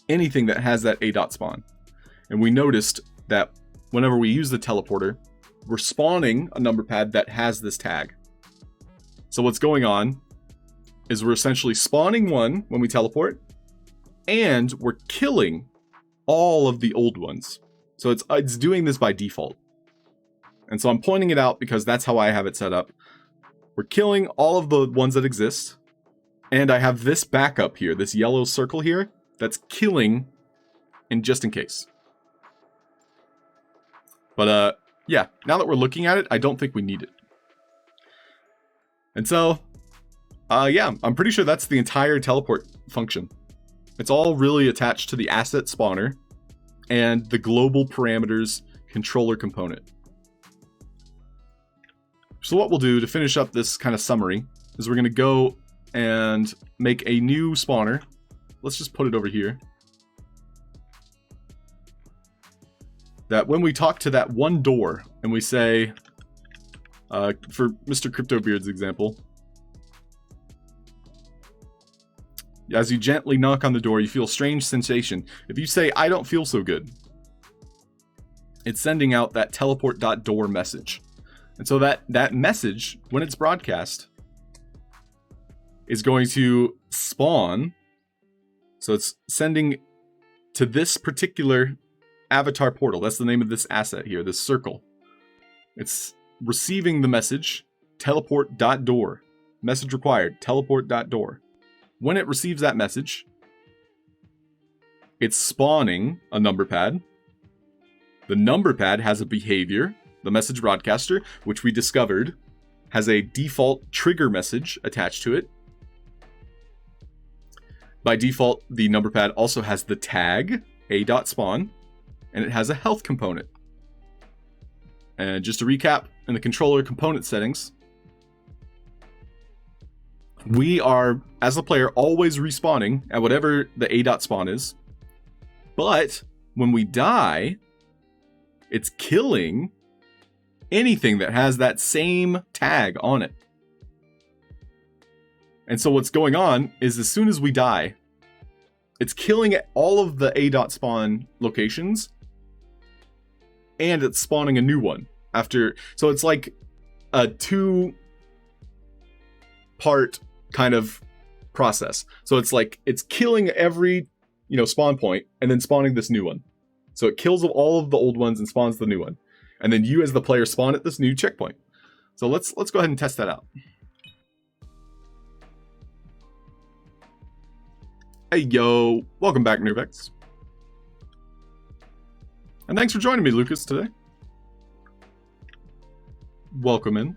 anything that has that a.spawn. And we noticed that whenever we use the teleporter, we're spawning a number pad that has this tag. So what's going on is we're essentially spawning one when we teleport, and we're killing all of the old ones. So it's doing this by default. And so I'm pointing it out because that's how I have it set up. We're killing all of the ones that exist. And I have this backup here, this yellow circle here, that's killing just in case. But yeah, now that we're looking at it, I don't think we need it. And so, yeah, I'm pretty sure that's the entire teleport function. It's all really attached to the asset spawner and the global parameters controller component. So what we'll do to finish up this kind of summary is we're going to go and make a new spawner. Let's just put it over here. That when we talk to that one door and we say, for Mr. Cryptobeard's example, as you gently knock on the door, you feel a strange sensation. If you say, I don't feel so good, it's sending out that teleport.door message. And so that message, when it's broadcast, is going to spawn. So it's sending to this particular avatar portal. That's the name of this asset here, this circle. It's receiving the message, teleport.door. Message required, teleport.door. When it receives that message, it's spawning a number pad. The number pad has a behavior the message broadcaster, which we discovered has a default trigger message attached to it. By default, the number pad also has the tag a.spawn, and it has a health component. And just to recap, in the controller component settings, we are, as a player, always respawning at whatever the a.spawn is. But when we die, it's killing anything that has that same tag on it. And so what's going on is as soon as we die, it's killing all of the a.spawn locations, and it's spawning a new one after. So it's like a 2-part kind of process. So it's like it's killing every, spawn point and then spawning this new one. So it kills all of the old ones and spawns the new one. And then you as the player spawn at this new checkpoint. So let's go ahead and test that out. Hey yo, welcome back, Newvex. And thanks for joining me, Lucas, today. Welcome in.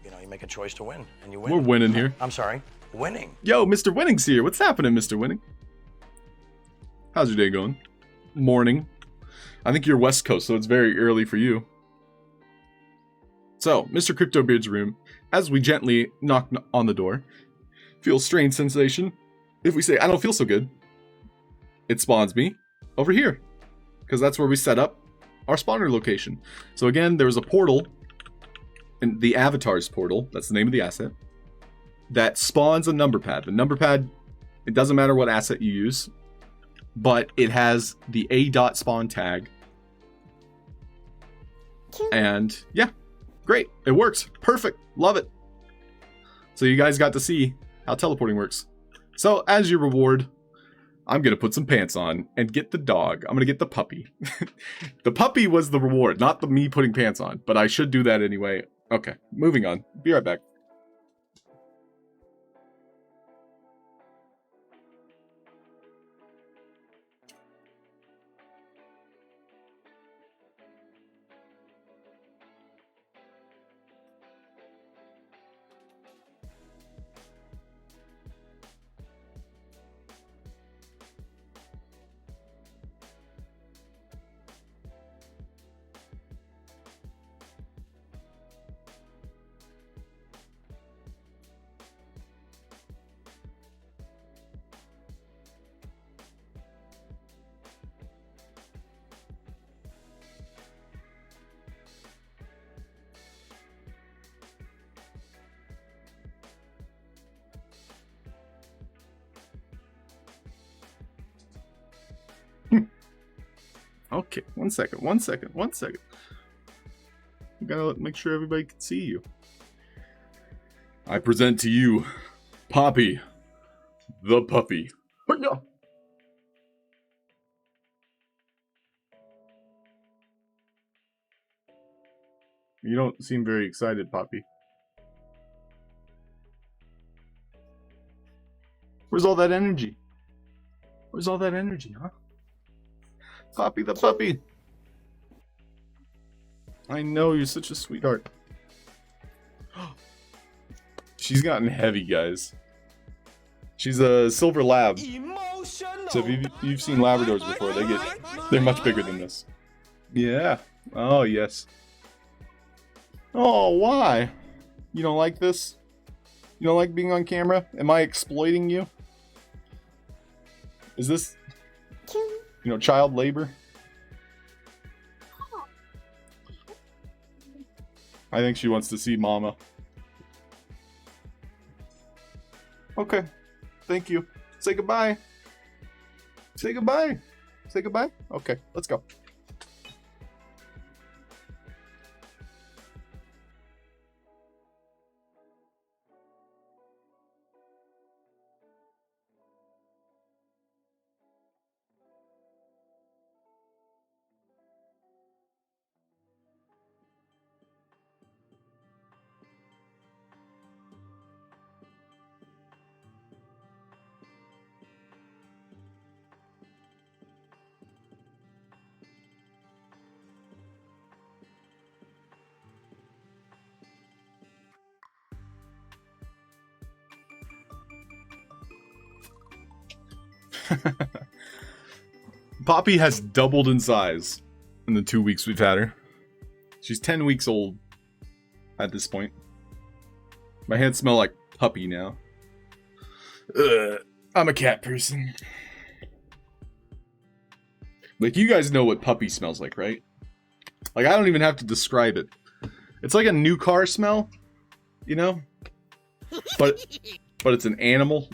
You make a choice to win, and you win. We're winning here. I'm sorry, winning. Yo, Mr. Winning's here. What's happening, Mr. Winning? How's your day going? Morning. I think you're West Coast, so it's very early for you. So, Mr. Cryptobeard's room, as we gently knock on the door, feel strange sensation. If we say, I don't feel so good, it spawns me over here, because that's where we set up our spawner location. So again, there's a portal, and the avatar's portal, that's the name of the asset, that spawns a number pad. The number pad, it doesn't matter what asset you use, but it has the a.spawn tag. And yeah, great. It works. Perfect. Love it. So you guys got to see how teleporting works. So as your reward, I'm going to put some pants on and get the dog. I'm going to get the puppy. The puppy was the reward, not the me putting pants on, but I should do that anyway. Okay, moving on. Be right back. Okay, one second. You gotta make sure everybody can see you. I present to you, Poppy, the puppy. You don't seem very excited, Poppy. Where's all that energy? Huh? Poppy the puppy. I know, you're such a sweetheart. She's gotten heavy, guys. She's a silver lab. So if you've seen Labradors before, they're much bigger than this. Yeah. Oh, yes. Oh, why? You don't like this? You don't like being on camera? Am I exploiting you? Is this, child labor? I think she wants to see Mama. Okay. Thank you. Say goodbye. Say goodbye. Say goodbye? Okay, let's go. Poppy has doubled in size in the 2 weeks we've had her. She's 10 weeks old at this point. My hands smell like puppy now. I'm a cat person. Like, you guys know what puppy smells like, right? Like, I don't even have to describe it. It's like a new car smell, you know? But it's an animal.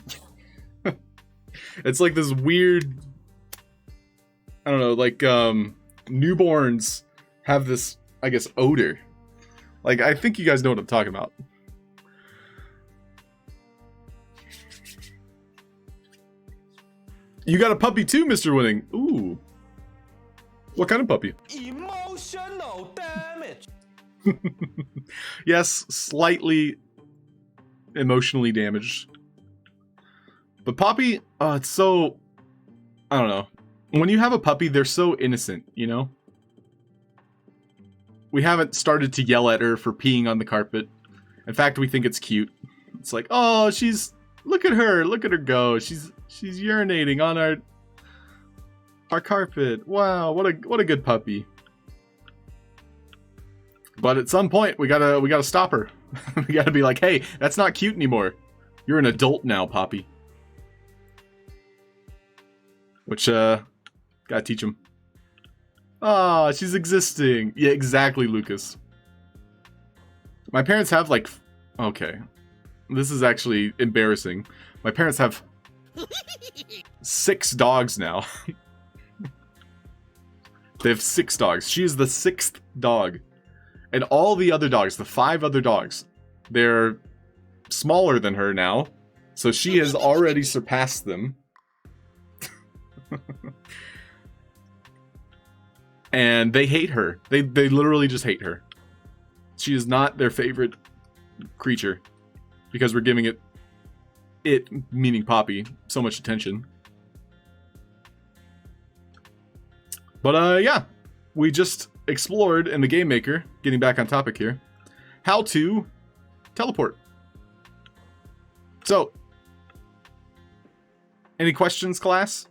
It's like this weird, I don't know, like, newborns have this, I guess, odor. Like, I think you guys know what I'm talking about. You got a puppy too, Mr. Winning. Ooh. What kind of puppy? Emotional damage. Yes, slightly emotionally damaged. But Poppy, it's so, I don't know. When you have a puppy, they're so innocent, you know? We haven't started to yell at her for peeing on the carpet. In fact, we think it's cute. It's like, oh, look at her go. She's urinating on our carpet. Wow, what a good puppy. But at some point, we gotta stop her. We gotta be like, hey, that's not cute anymore. You're an adult now, Poppy. Which, gotta teach him. Ah, she's existing. Yeah, exactly, Lucas. My parents have, like, okay. This is actually embarrassing. My parents have 6 dogs now. They have 6 dogs. She is the 6th dog. And all the other dogs, the 5 other dogs, they're smaller than her now. So she has already surpassed them. And they hate her. They literally just hate her. She is not their favorite creature. Because we're giving it, meaning Poppy, so much attention. But yeah. We just explored in the Game Maker, getting back on topic here, how to teleport. So, any questions, class?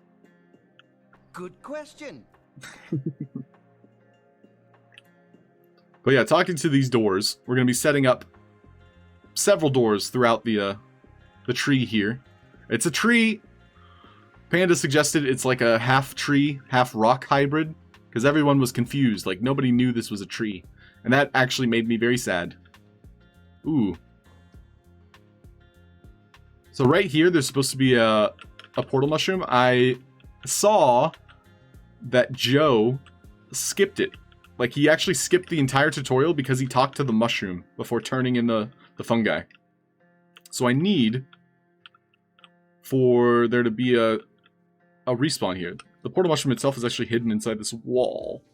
Good question. But yeah, talking to these doors, we're going to be setting up several doors throughout the tree here. It's a tree. Panda suggested it's like a half tree, half rock hybrid, because everyone was confused. Like, nobody knew this was a tree. And that actually made me very sad. Ooh. So right here, there's supposed to be a portal mushroom. I saw that Joe skipped it. Like, he actually skipped the entire tutorial because he talked to the mushroom before turning in the fungi. So I need for there to be a respawn here. The portal mushroom itself is actually hidden inside this wall.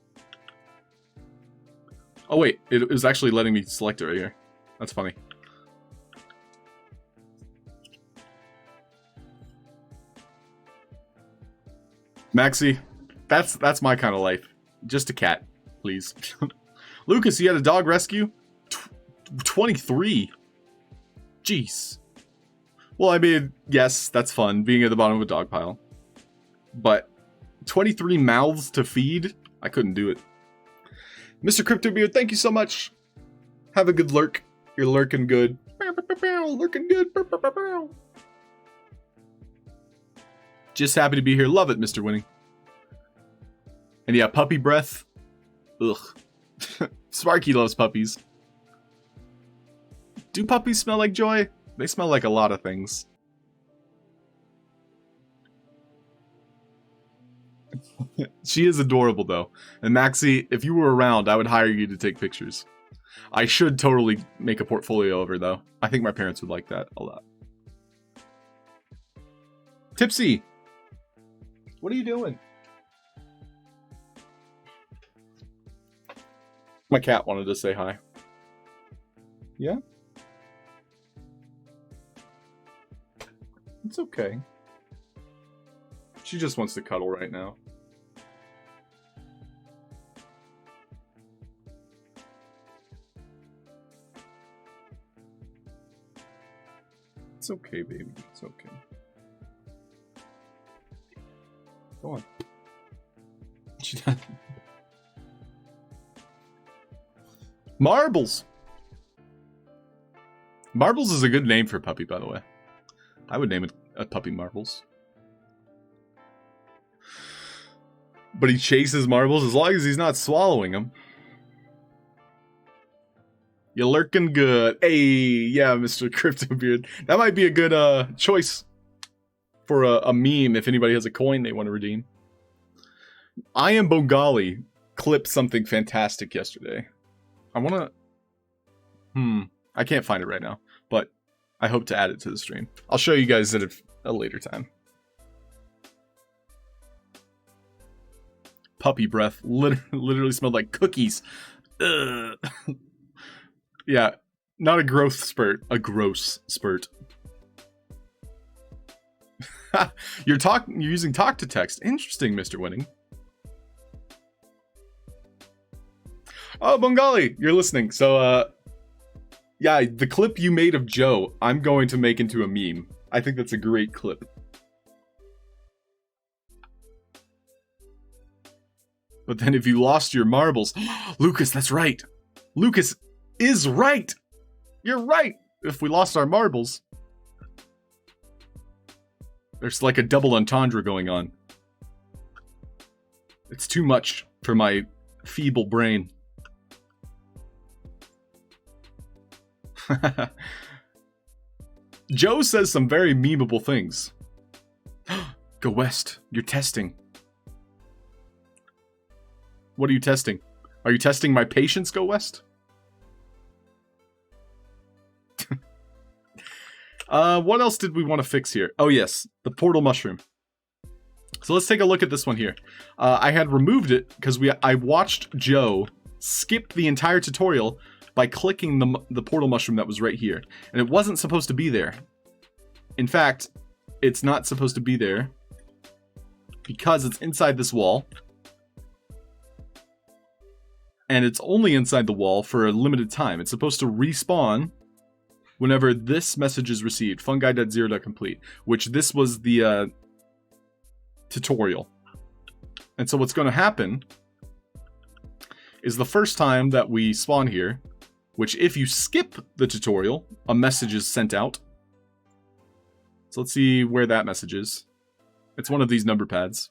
Oh wait, it was actually letting me select it right here. That's funny. Maxie, that's my kind of life. Just a cat, please. Lucas, you had a dog rescue? 23. Jeez. Well, I mean, yes, that's fun, being at the bottom of a dog pile. But 23 mouths to feed? I couldn't do it. Mr. Cryptobeard, thank you so much. Have a good lurk. You're lurking good. Lurking good. Just happy to be here. Love it, Mr. Winning. And yeah, puppy breath. Ugh. Sparky loves puppies. Do puppies smell like joy? They smell like a lot of things. She is adorable, though. And Maxie, if you were around, I would hire you to take pictures. I should totally make a portfolio of her, though. I think my parents would like that a lot. Tipsy! What are you doing? My cat wanted to say hi. Yeah? It's okay. She just wants to cuddle right now. It's okay, baby. It's okay. Go on. Marbles. Marbles is a good name for a puppy, by the way. I would name it a puppy Marbles. But he chases marbles as long as he's not swallowing them. You're lurking good. Hey, yeah, Mr. Cryptobeard. That might be a good choice for a meme if anybody has a coin they want to redeem. I Am Bengali clipped something fantastic yesterday. I want to... I can't find it right now, but I hope to add it to the stream. I'll show you guys at a later time. Puppy breath literally smelled like cookies. Ugh. Yeah, not a growth spurt, a gross spurt. You're using talk to text. Interesting, Mr. Winning. Oh, Bengali, you're listening. So, yeah, the clip you made of Joe, I'm going to make into a meme. I think that's a great clip. But then if you lost your marbles... Lucas, that's right. Lucas is right. You're right. If we lost our marbles... There's like a double entendre going on. It's too much for my feeble brain. Joe says some very memeable things. Go west. You're testing. What are you testing? Are you testing my patience, Go West? What else did we want to fix here? Oh yes, the portal mushroom. So let's take a look at this one here. I had removed it because I watched Joe skip the entire tutorial by clicking the portal mushroom that was right here. And it wasn't supposed to be there. In fact, it's not supposed to be there because it's inside this wall. And it's only inside the wall for a limited time. It's supposed to respawn whenever this message is received. Fungi.0.complete. Which this was the tutorial. And so what's going to happen is the first time that we spawn here, which if you skip the tutorial, a message is sent out. So let's see where that message is. It's one of these number pads.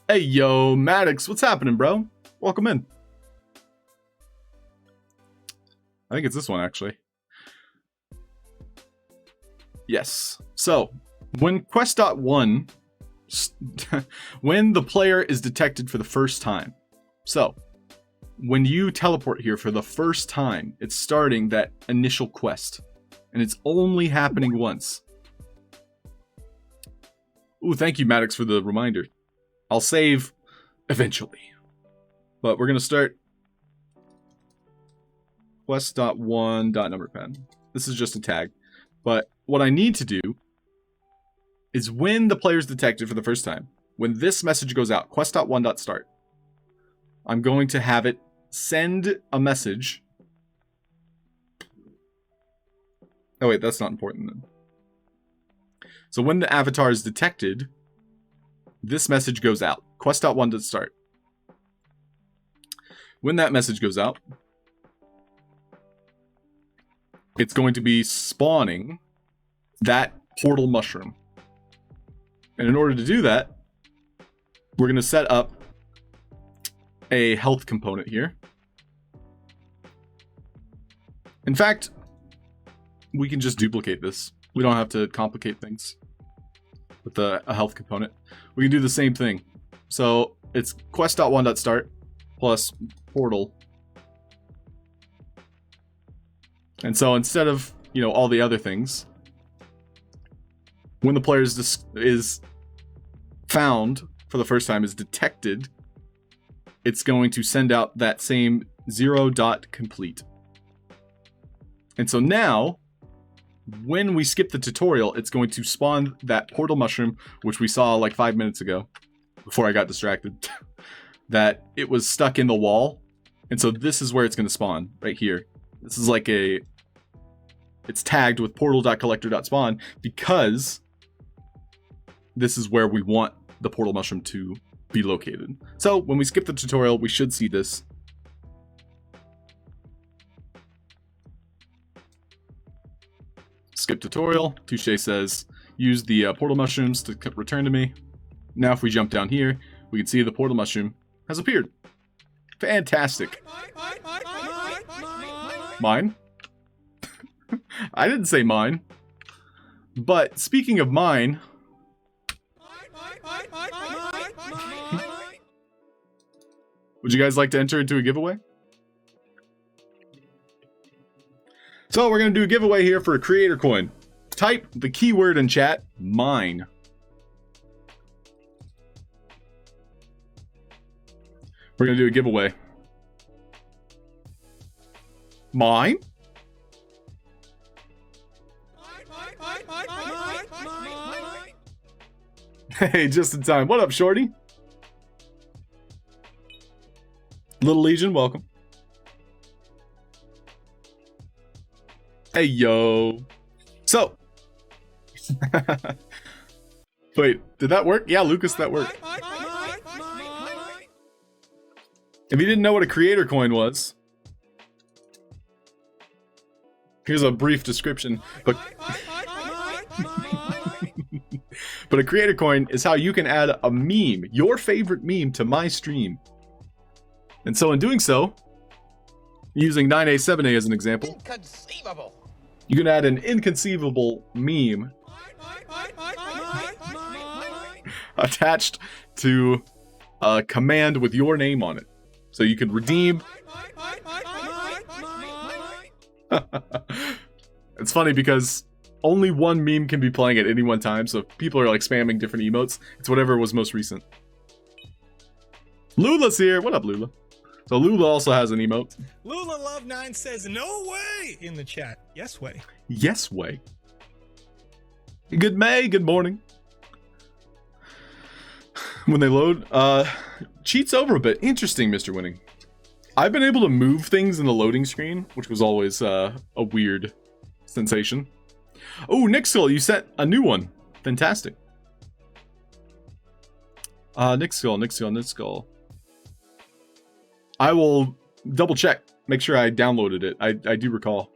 Hey, yo, Maddox, what's happening, bro? Welcome in. I think it's this one, actually. Yes. So, when quest.1, when the player is detected for the first time. So, when you teleport here for the first time, it's starting that initial quest. And it's only happening once. Ooh, thank you, Maddox, for the reminder. I'll save eventually. But we're going to start quest.1.numberpad. This is just a tag. But what I need to do is when the player is detected for the first time, when this message goes out, quest.1.start, I'm going to have it send a message. Oh wait, that's not important then. So when the avatar is detected, this message goes out. Quest.1.start. When that message goes out, it's going to be spawning that portal mushroom. And in order to do that, we're going to set up a health component here. In fact, we can just duplicate this. We don't have to complicate things with a health component. We can do the same thing. So it's quest.1.start plus portal. And so instead of, all the other things, when the player is found for the first time, is detected, it's going to send out that same 0.complete. And so now, when we skip the tutorial, it's going to spawn that portal mushroom, which we saw like 5 minutes ago, before I got distracted, that it was stuck in the wall. And so this is where it's going to spawn, right here. This is like it's tagged with portal.collector.spawn because this is where we want the portal mushroom to be located. So when we skip the tutorial, we should see this. Skip tutorial. Touche says, use the portal mushrooms to return to me. Now if we jump down here, we can see the portal mushroom has appeared. Fantastic. Mine? I didn't say mine. But speaking of mine, would you guys like to enter into a giveaway? So we're going to do a giveaway here for a creator coin. Type the keyword in chat, mine. We're going to do a giveaway. Mine? Hey, just in time. What up, Shorty? Little Legion, welcome. Hey, yo. So. Wait, did that work? Yeah, Lucas, that worked. If you didn't know what a creator coin was, here's a brief description. But a creator coin is how you can add a meme, your favorite meme, to my stream. And so in doing so, using 9A, 7A as an example, Inconceivable. you can add an inconceivable meme attached to a command with your name on it. So you can redeem. It's funny because only one meme can be playing at any one time, so if people are like spamming different emotes, it's whatever was most recent. Lula's here. What up, Lula? So Lula also has an emote. Lula Love 9 says no way in the chat. Yes way. Yes way. Good May, good morning. When they load, cheats over a bit. Interesting, Mr. Winning. I've been able to move things in the loading screen, which was always a weird sensation. Oh, Nixel, you sent a new one. Fantastic. Nixel. I will double check, make sure I downloaded it. I do recall.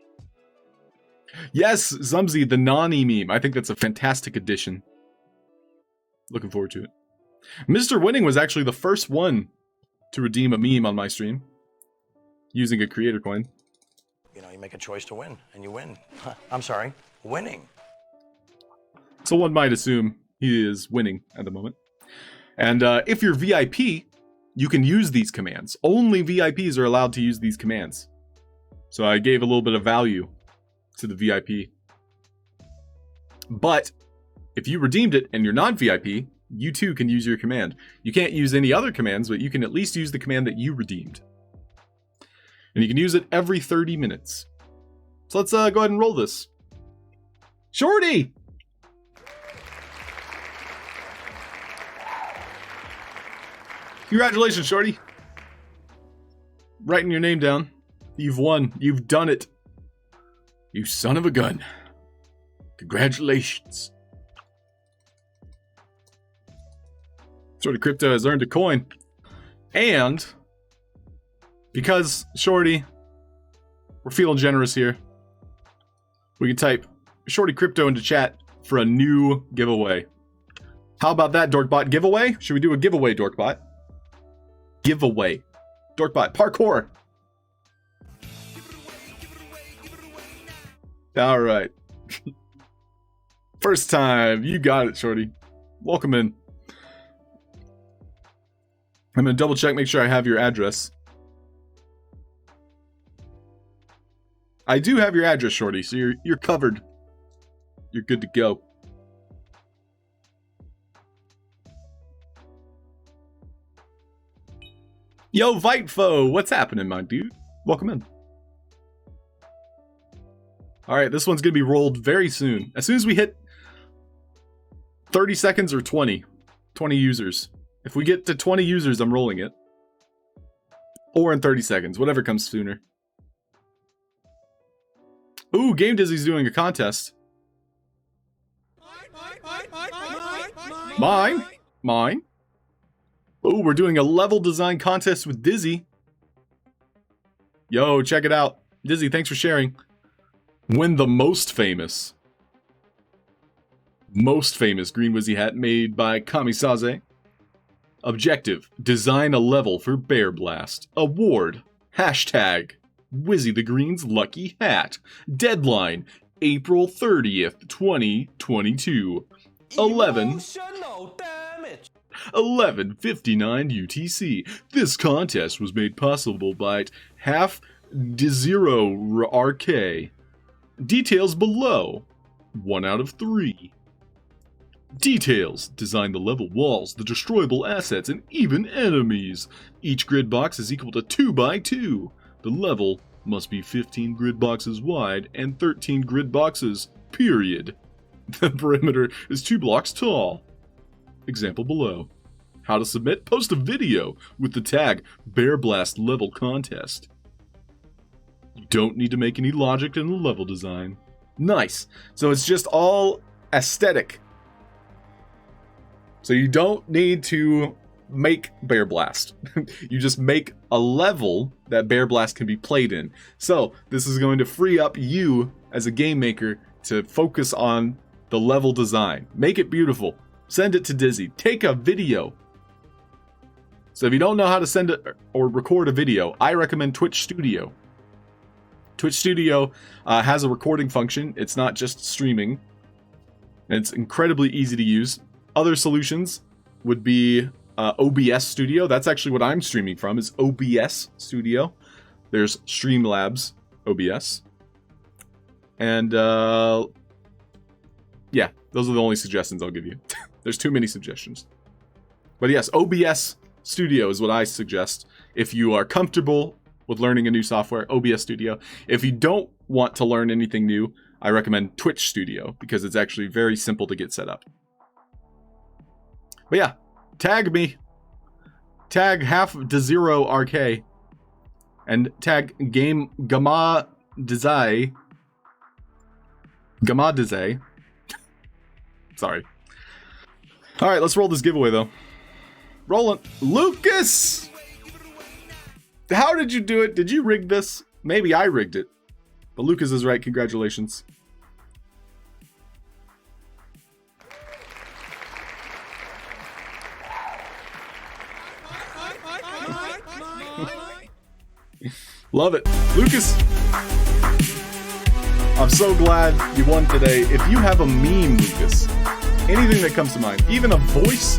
Yes, Zumzy, the Nani meme. I think that's a fantastic addition. Looking forward to it. Mr. Winning was actually the first one to redeem a meme on my stream using a creator coin. You know, you make a choice to win, and you win. I'm sorry, winning. So one might assume he is winning at the moment. And if you're VIP, you can use these commands. Only VIPs are allowed to use these commands. So I gave a little bit of value to the VIP. But if you redeemed it and you're not VIP, you too can use your command. You can't use any other commands, but you can at least use the command that you redeemed. And you can use it every 30 minutes. So let's go ahead and roll this. Shorty! Congratulations, Shorty. Writing your name down. You've won. You've done it. You son of a gun. Congratulations. Shorty Crypto has earned a coin. And because, Shorty, we're feeling generous here, we can type Shorty Crypto into chat for a new giveaway. How about that, Dorkbot? Giveaway? Should we do a giveaway, Dorkbot? Giveaway. Dorkbot. Parkour. Alright. First time. You got it, Shorty. Welcome in. I'm going to double check, make sure I have your address. I do have your address, Shorty, so you're covered. You're good to go. Yo, Vitefo, what's happening, my dude? Welcome in. Alright, this one's going to be rolled very soon. As soon as we hit 30 seconds or 20 users. If we get to 20 users, I'm rolling it. Or in 30 seconds, whatever comes sooner. Ooh, Game Dizzy's doing a contest. Mine. Ooh, we're doing a level design contest with Dizzy. Yo, check it out. Dizzy, thanks for sharing. Win the most famous Green Wizzy hat made by Kamisaze. Objective, design a level for Bear Blast. Award, hashtag, Wizzy the Green's lucky hat. Deadline, April 30th, 2022. emotional damage. 11:59 UTC. This contest was made possible by Halfd0rk. Details below. 1 out of 3. Details. Design the level walls, the destroyable assets, and even enemies. Each grid box is equal to 2 by 2. The level must be 15 grid boxes wide and 13 grid boxes, period. The perimeter is 2 blocks tall. Example below. How to submit? Post a video with the tag Bear Blast Level Contest. You don't need to make any logic in the level design. Nice. So it's just all aesthetic. So you don't need to make Bear Blast. You just make a level that Bear Blast can be played in. So this is going to free up you as a game maker to focus on the level design. Make it beautiful. Send it to Dizzy. Take a video. So if you don't know how to send it or record a video, I recommend Twitch Studio. Twitch Studio has a recording function. It's not just streaming. And it's incredibly easy to use. Other solutions would be OBS Studio. That's actually what I'm streaming from, is OBS Studio. There's Streamlabs OBS. And yeah, those are the only suggestions I'll give you. There's too many suggestions. But yes, OBS Studio is what I suggest. If you are comfortable with learning a new software, OBS Studio. If you don't want to learn anything new, I recommend Twitch Studio because it's actually very simple to get set up. But yeah, tag me. Tag Halfd0rk. And tag Gamadizai. Sorry. Alright, let's roll this giveaway though. Rolling. Lucas! How did you do it? Did you rig this? Maybe I rigged it. But Lucas is right. Congratulations. Love it. Lucas, I'm so glad you won today. If you have a meme, Lucas, anything that comes to mind, even a voice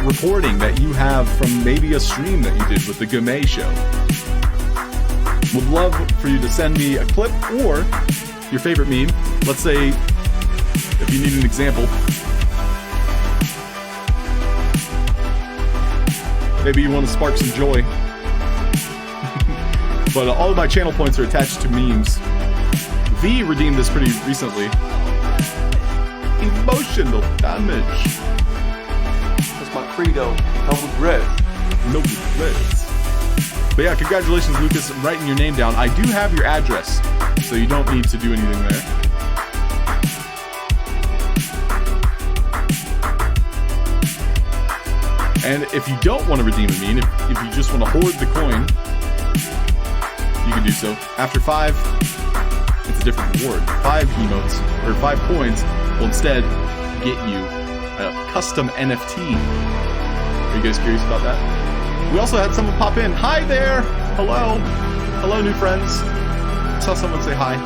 recording that you have from maybe a stream that you did with the Gamay Show, would love for you to send me a clip or your favorite meme. Let's say, if you need an example, maybe you want to spark some joy. But all of my channel points are attached to memes. V redeemed this pretty recently. Emotional damage. That's my credo. No regrets. No regrets. But yeah, congratulations, Lucas. I'm writing your name down. I do have your address, so you don't need to do anything there. And if you don't want to redeem a meme, if you just want to hoard the coin, you can do so. After 5, it's a different reward. 5 emotes, or 5 coins, will instead get you a custom NFT. Are you guys curious about that? We also had someone pop in. Hi there! Hello! Hello, new friends. Saw someone say hi.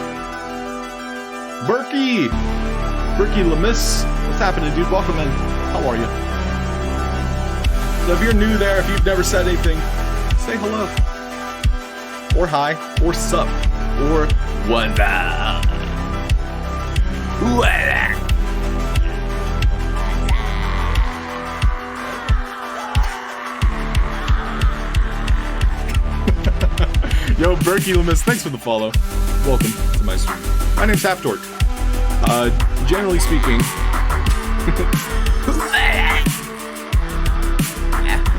Berkey! Berkey Lemis. What's happening, dude? Welcome in. How are you? So if you're new there, if you've never said anything, say hello. Or hi, or sup, or what's up? Yo, Berkey Lemis, thanks for the follow. Welcome to my stream. My name's Halfd0rk. Generally speaking,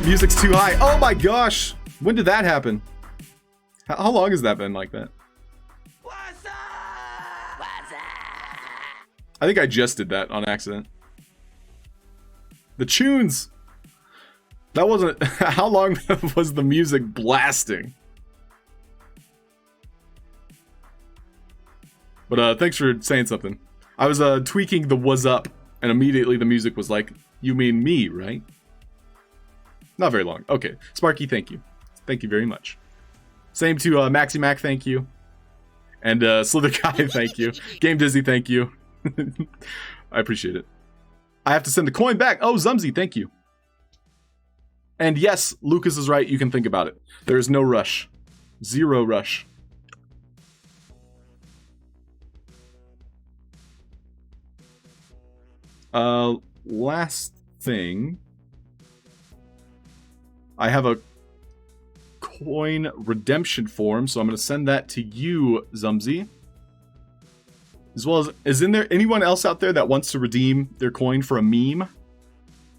music's too high. Oh my gosh! When did that happen? How long has that been like that? What's up? What's up? I think I just did that on accident. The tunes! That wasn't... How long was the music blasting? But thanks for saying something. I was tweaking the was up, and immediately the music was like, you mean me, right? Not very long. Okay. Sparky, thank you. Thank you very much. Same to Maxi Mac, thank you. And Slither Guy, thank you. Game Dizzy, thank you. I appreciate it. I have to send the coin back. Oh, Zumzy, thank you. And yes, Lucas is right. You can think about it. There is no rush. Zero rush. Last thing. I have a coin redemption form, so I'm going to send that to you, Zumzy. As well as, is there anyone else out there that wants to redeem their coin for a meme?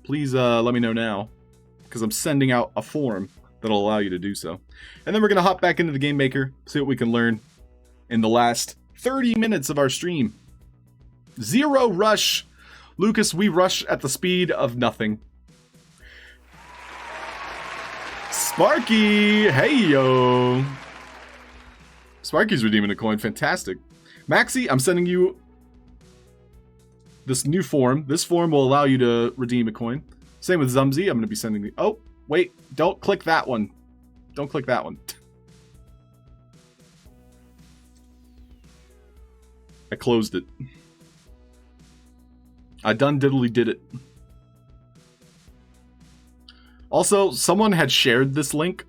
Please let me know now, because I'm sending out a form that'll allow you to do so. And then we're going to hop back into the Game Maker, see what we can learn in the last 30 minutes of our stream. Zero rush. Lucas, we rush at the speed of nothing. Sparky! Hey, yo! Sparky's redeeming a coin. Fantastic. Maxi, I'm sending you this new form. This form will allow you to redeem a coin. Same with Zumzy. I'm going to be sending the... Oh, wait. Don't click that one. Don't click that one. I closed it. I done diddly did it. Also, someone had shared this link.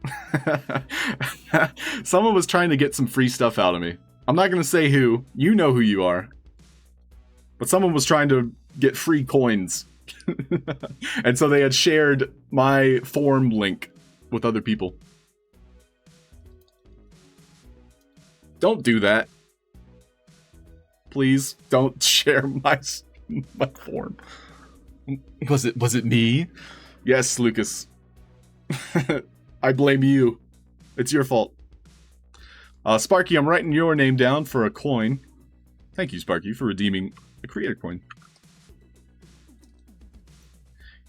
Someone was trying to get some free stuff out of me. I'm not going to say who. You know who you are. But someone was trying to get free coins. And so they had shared my form link with other people. Don't do that. Please don't share my form. Was it me? Yes, Lucas. I blame you. It's your fault. Sparky, I'm writing your name down for a coin. Thank you, Sparky, for redeeming a creator coin.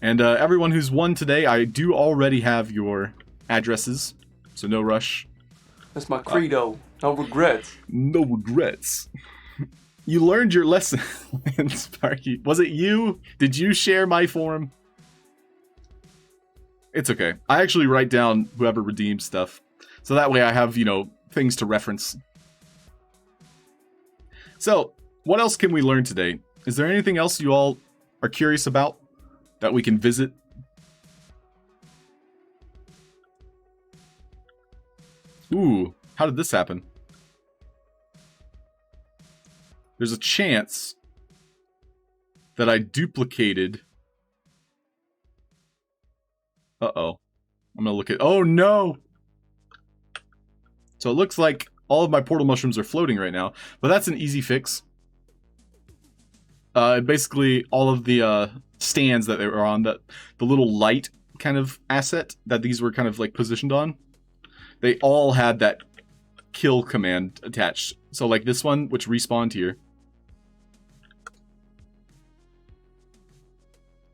And everyone who's won today, I do already have your addresses, so no rush. That's my credo. No regrets. No regrets. You learned your lesson, Sparky. Was it you? Did you share my form? It's okay. I actually write down whoever redeems stuff. So that way I have, things to reference. So, what else can we learn today? Is there anything else you all are curious about that we can visit? Ooh, how did this happen? There's a chance that I duplicated... Uh-oh. I'm gonna look at... Oh, no! So it looks like all of my portal mushrooms are floating right now, but that's an easy fix. Basically, all of the stands that they were on, the little light kind of asset that these were kind of like positioned on, they all had that kill command attached. So like this one, which respawned here.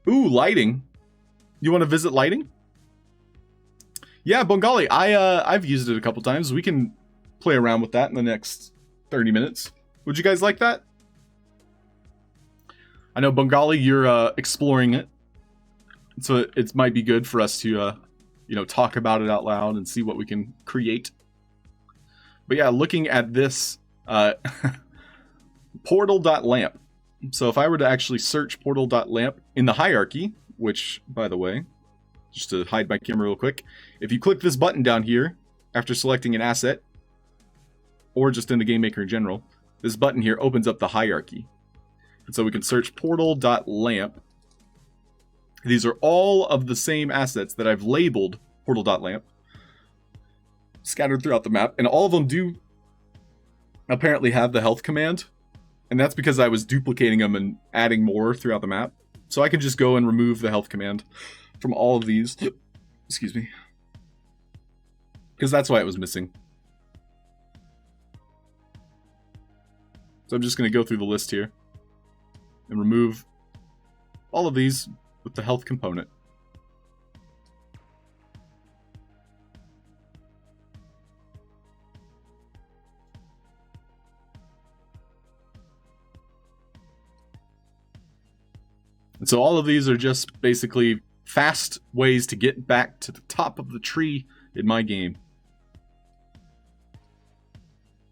Ooh, lighting. You want to visit lighting? Yeah, Bengali, I've used it a couple times. We can play around with that in the next 30 minutes. Would you guys like that? I know, Bengali, you're exploring it. So it might be good for us to, talk about it out loud and see what we can create. But yeah, looking at this portal.lamp. So if I were to actually search portal.lamp in the hierarchy, which, by the way, just to hide my camera real quick, if you click this button down here, after selecting an asset, or just in the Game Maker in general, this button here opens up the hierarchy. And so we can search portal.lamp. These are all of the same assets that I've labeled portal.lamp, scattered throughout the map, and all of them do apparently have the health command. And that's because I was duplicating them and adding more throughout the map. So I can just go and remove the health command from all of these. Excuse me. because that's why it was missing. So I'm just going to go through the list here and remove all of these with the health component. And so all of these are just basically fast ways to get back to the top of the tree in my game.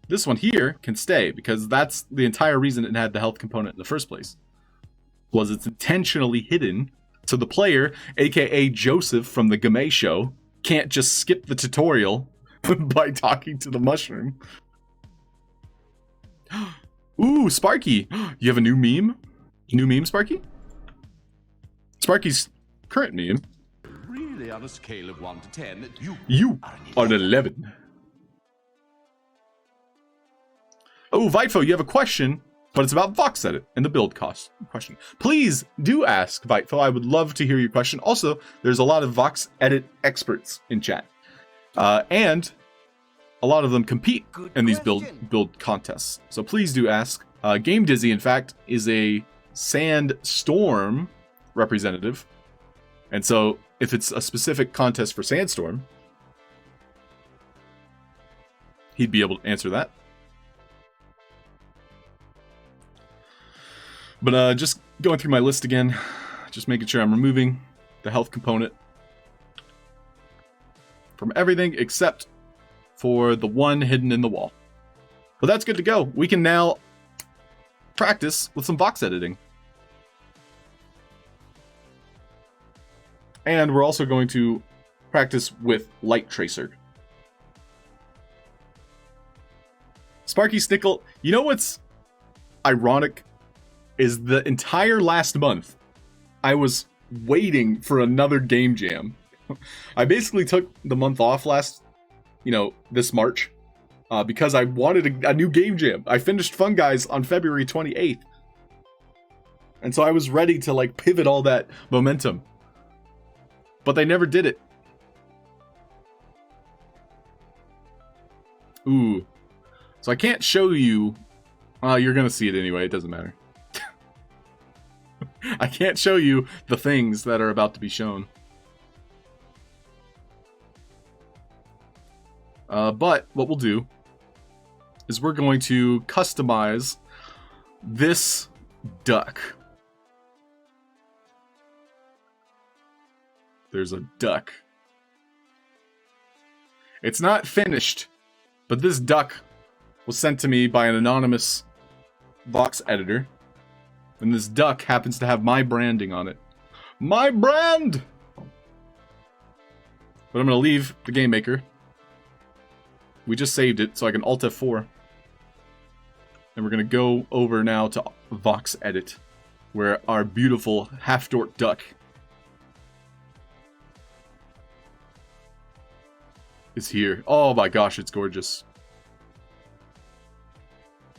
This one here can stay because that's the entire reason it had the health component in the first place. Was it's intentionally hidden so the player, aka Joseph from the Game Show, can't just skip the tutorial by talking to the mushroom. Ooh, Sparky! You have a new meme? New meme, Sparky? Sparky's current meme. Really, on a scale of 1 to 10, You are an 11. Oh, Vitefo, you have a question, but it's about Vox Edit and the build cost question. Please do ask, Vitefo. I would love to hear your question. Also, there's a lot of Vox Edit experts in chat. And a lot of them compete in these build contests. So please do ask. Game Dizzy, in fact, is a Sandstorm representative. And so if it's a specific contest for Sandstorm, he'd be able to answer that. But just going through my list again, just making sure I'm removing the health component from everything except for the one hidden in the wall. But that's good to go. We can now practice with some Vox editing. And we're also going to practice with Light Tracer. Sparky Snickle, you know what's ironic? Is the entire last month, I was waiting for another game jam. I basically took the month off this March, because I wanted a new game jam. I finished Fun Guys on February 28th. And so I was ready to like pivot all that momentum. But they never did it. Ooh. So I can't show you. You're going to see it anyway. It doesn't matter. I can't show you the things that are about to be shown. But what we'll do is we're going to customize this duck. There's a duck. It's not finished, but this duck was sent to me by an anonymous Vox editor. And this duck happens to have my branding on it. My brand! But I'm going to leave the game maker. We just saved it, so I can Alt F4. And we're going to go over now to Vox Edit, where our beautiful Halfd0rk duck is here. Oh my gosh, it's gorgeous.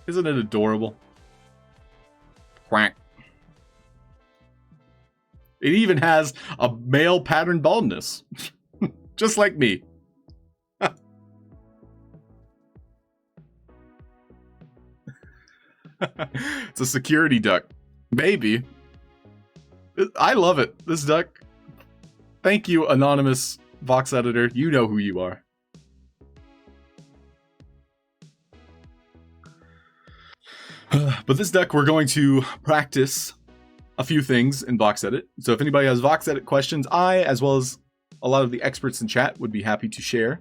Isn't it adorable? Quack. It even has a male pattern baldness. Just like me. It's a security duck. Maybe. I love it. This duck. Thank you, anonymous Vox editor. You know who you are. But this deck, we're going to practice a few things in Vox Edit. So if anybody has Vox Edit questions, I, as well as a lot of the experts in chat, would be happy to share,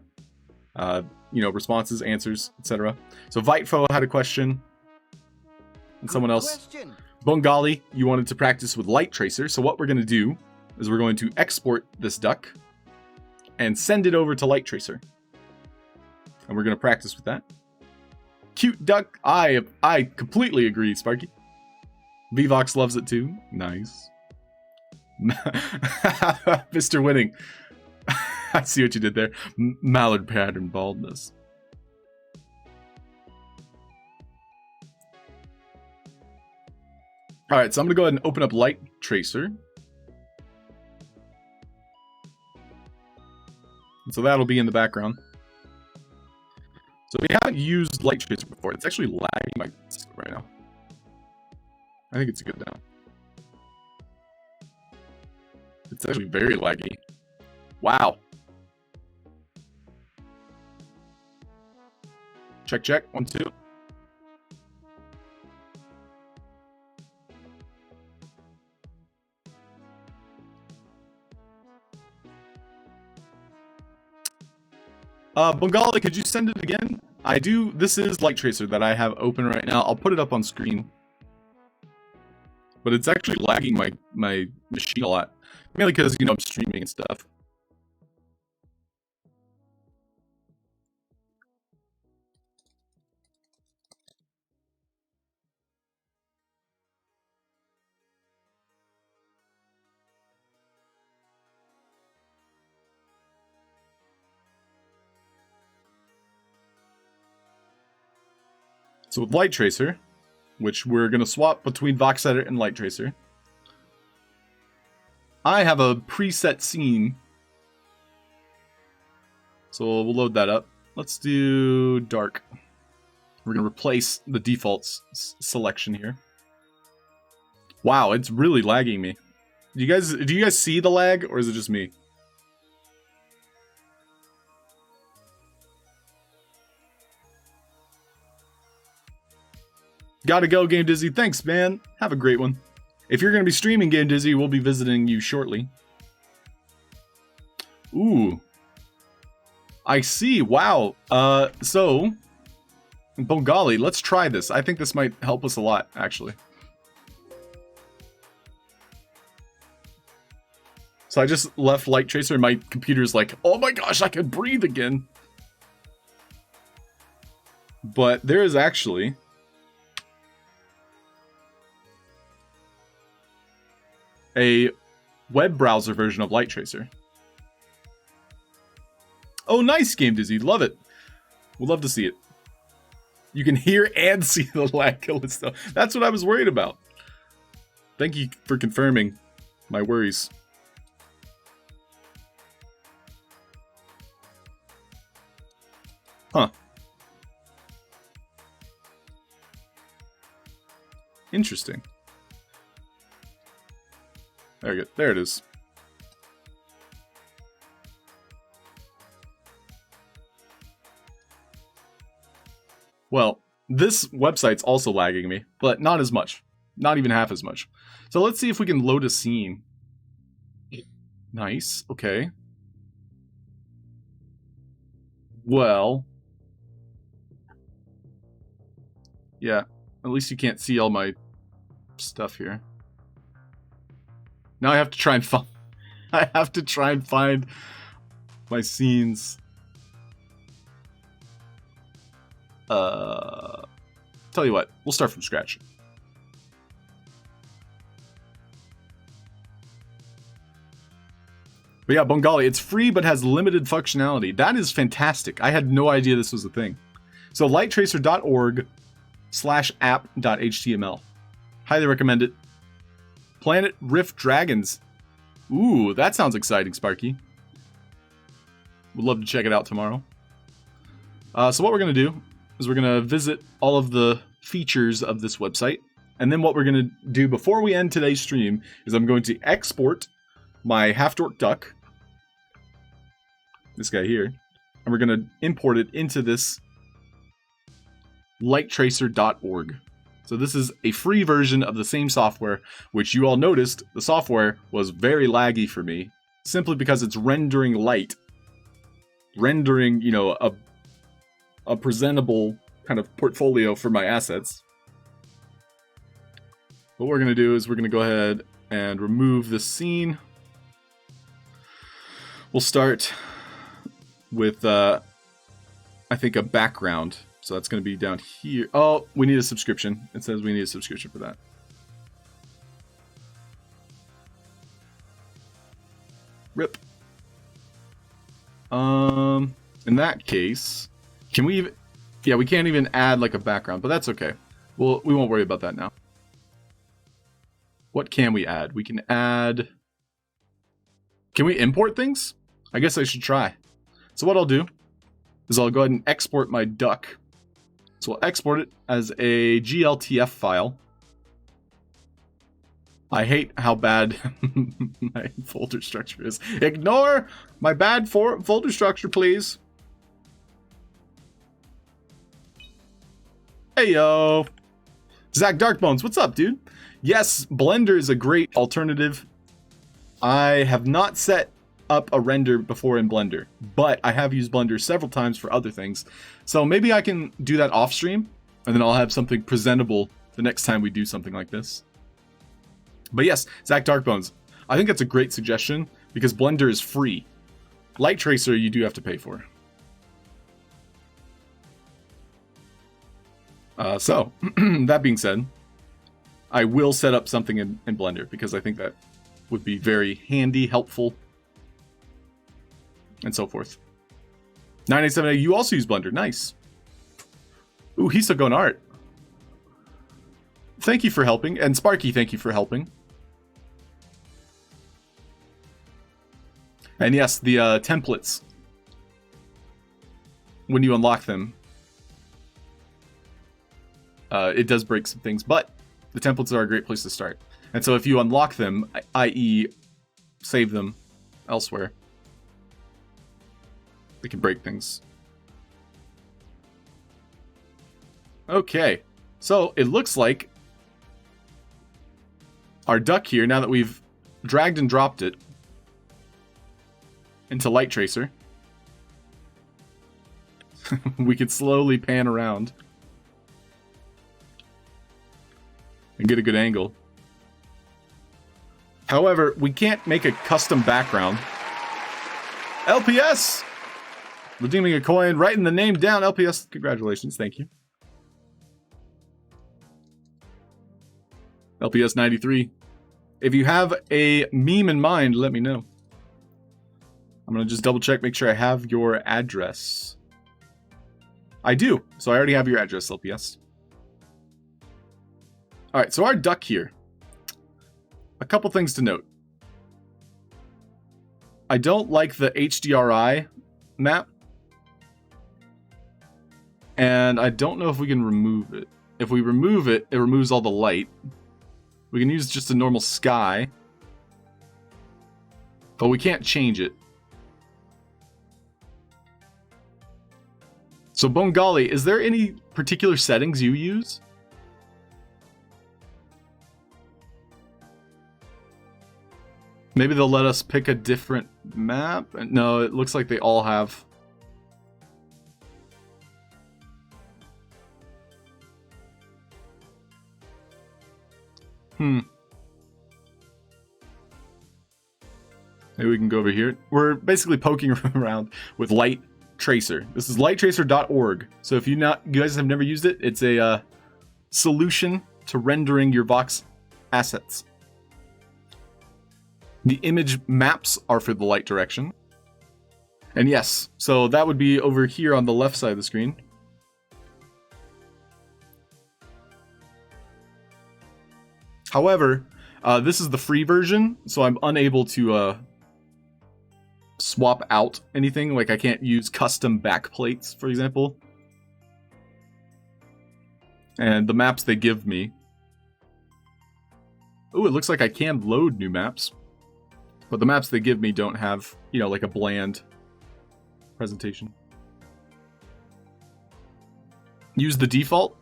responses, answers, etc. So Vitefo had a question, and someone else. Bongali, you wanted to practice with Light Tracer. So what we're going to do is we're going to export this duck and send it over to Light Tracer. And we're going to practice with that. Cute duck. I completely agree, Sparky. VVox loves it too. Nice. Mr. Winning. I see what you did there. Mallard pattern baldness. Alright, so I'm going to go ahead and open up Light Tracer. And so that'll be in the background. So we haven't used Light Tracer before. It's actually lagging my system right now. I think it's good now. It's actually very laggy. Wow. Check, check. 1, 2. Bengali, could you send it again? I do. This is Light Tracer that I have open right now. I'll put it up on screen. But it's actually lagging my machine a lot. Mainly because, you know, I'm streaming and stuff. So with Light Tracer, which we're going to swap between Vox Editor and Light Tracer, I have a preset scene. So we'll load that up. Let's do dark. We're going to replace the default selection here. Wow, it's really lagging me. Do you guys see the lag, or is it just me? Gotta go, Game Dizzy. Thanks, man. Have a great one. If you're going to be streaming Game Dizzy, we'll be visiting you shortly. Ooh. I see. Wow. So, Bengali, let's try this. I think this might help us a lot, actually. So I just left Light Tracer and my computer's like, oh my gosh, I can breathe again. But there is actually a web browser version of Light Tracer. Oh, nice, Game Dizzy. Love it. We'll love to see it. You can hear and see the lag, Callisto. That's what I was worried about. Thank you for confirming my worries. Huh. Interesting. There we go. There it is. Well, this website's also lagging me, but not as much. Not even half as much. So let's see if we can load a scene. Nice. Okay. Well. Yeah. At least you can't see all my stuff here. Now I have to try and find... I have to try and find my scenes. Tell you what, we'll start from scratch. But yeah, Bengali, it's free but has limited functionality. That is fantastic. I had no idea this was a thing. So lighttracer.org/app.html. Highly recommend it. Planet Rift Dragons. Ooh, that sounds exciting, Sparky. Would love to check it out tomorrow. So what we're going to do is we're going to visit all of the features of this website. And then what we're going to do before we end today's stream is I'm going to export my Halfd0rk duck, this guy here, and we're going to import it into this lighttracer.org. So this is a free version of the same software, which you all noticed the software was very laggy for me, simply because it's rendering light. Rendering, you know, a presentable kind of portfolio for my assets. What we're going to do is we're going to go ahead and remove this scene. We'll start with, I think, a background. So that's going to be down here. Oh, we need a subscription. It says we need a subscription for that. Rip. In that case, can we even... Yeah, we can't even add like a background, but that's okay. We won't worry about that now. What can we add? We can add... Can we import things? I guess I should try. So what I'll do is I'll go ahead and export my duck. So we'll export it as a GLTF file. I hate how bad my folder structure is. Ignore my bad folder structure, please. Hey, yo. Zach Darkbones, what's up, dude? Yes, Blender is a great alternative. I have not set up a render before in Blender, but I have used Blender several times for other things. So maybe I can do that off stream, and then I'll have something presentable the next time we do something like this. But yes, Zach Darkbones, I think that's a great suggestion because Blender is free. Light Tracer you do have to pay for. So, that being said, I will set up something in Blender because I think that would be very handy, helpful, and so forth. 987A, you also use Blender. Nice. Ooh, he's still going art. Thank you for helping. And Sparky, thank you for helping. And yes, the templates, when you unlock them, it does break some things, but the templates are a great place to start. And so if you unlock them, i.e. save them elsewhere, they can break things. Okay, so it looks like our duck here, now that we've dragged and dropped it into Light Tracer, we can slowly pan around and get a good angle. However, we can't make a custom background. LPS! Redeeming a coin, writing the name down. LPS, congratulations, thank you. LPS 93. If you have a meme in mind, let me know. I'm gonna just double check, make sure I have your address. I do, so I already have your address, LPS. Alright, so our duck here. A couple things to note. I don't like the HDRI map. And I don't know if we can remove it. If we remove it, it removes all the light. We can use just a normal sky. But we can't change it. So Bongali, is there any particular settings you use? Maybe they'll let us pick a different map? No, it looks like they all have. Maybe we can go over here. We're basically poking around with Light Tracer. This is lighttracer.org. So if you guys have never used it, it's a solution to rendering your Vox assets. The image maps are for the light direction. And yes, so that would be over here on the left side of the screen. However, this is the free version, so I'm unable to swap out anything. Like I can't use custom backplates, for example. And the maps they give me. Ooh, it looks like I can load new maps. But the maps they give me don't have, you know, like a bland presentation. Use the default?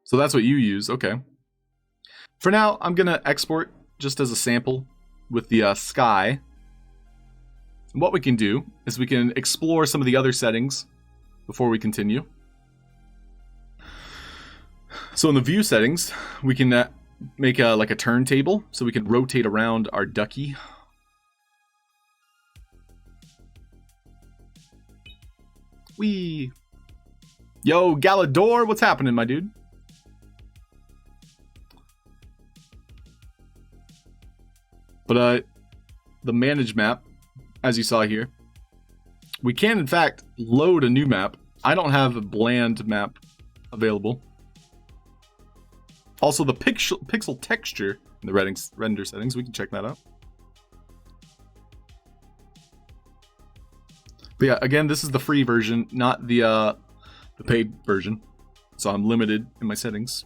So that's what you use, okay. For now, I'm gonna export just as a sample with the sky. And what we can do is we can explore some of the other settings before we continue. So in the view settings, we can make like a turntable, so we can rotate around our ducky. Whee! Yo, Galador, what's happening, my dude? But the manage map, as you saw here, we can in fact load a new map. I don't have a bland map available. Also, the pixel texture in the render settings, we can check that out. But yeah, again, this is the free version, not the paid version. So I'm limited in my settings.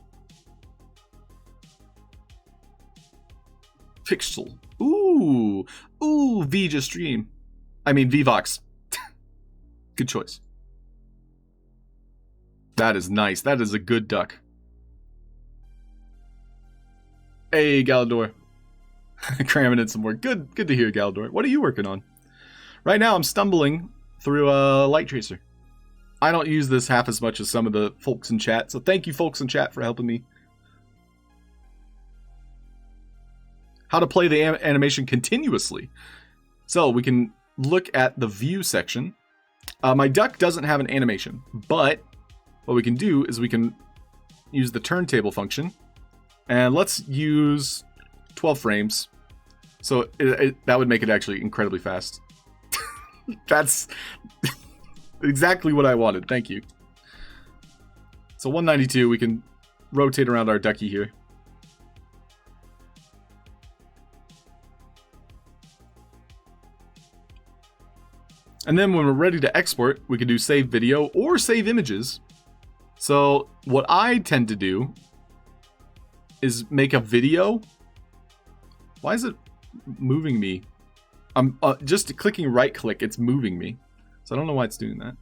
Pixel. Ooh. Ooh, Vija stream. I mean, VVox. Good choice. That is nice. That is a good duck. Hey, Halfd0rk. Cramming in some more. Good to hear, Halfd0rk. What are you working on? Right now, I'm stumbling through a light tracer. I don't use this half as much as some of the folks in chat, so thank you, folks in chat, for helping me. How to play the animation continuously. So we can look at the view section. My duck doesn't have an animation, but what we can do is we can use the turntable function. And let's use 12 frames. So that would make it actually incredibly fast. That's exactly what I wanted. Thank you. So 192, we can rotate around our ducky here. And then when we're ready to export, we can do save video or save images. So what I tend to do is make a video. Why is it moving me? I'm just clicking right click, it's moving me. So I don't know why it's doing that.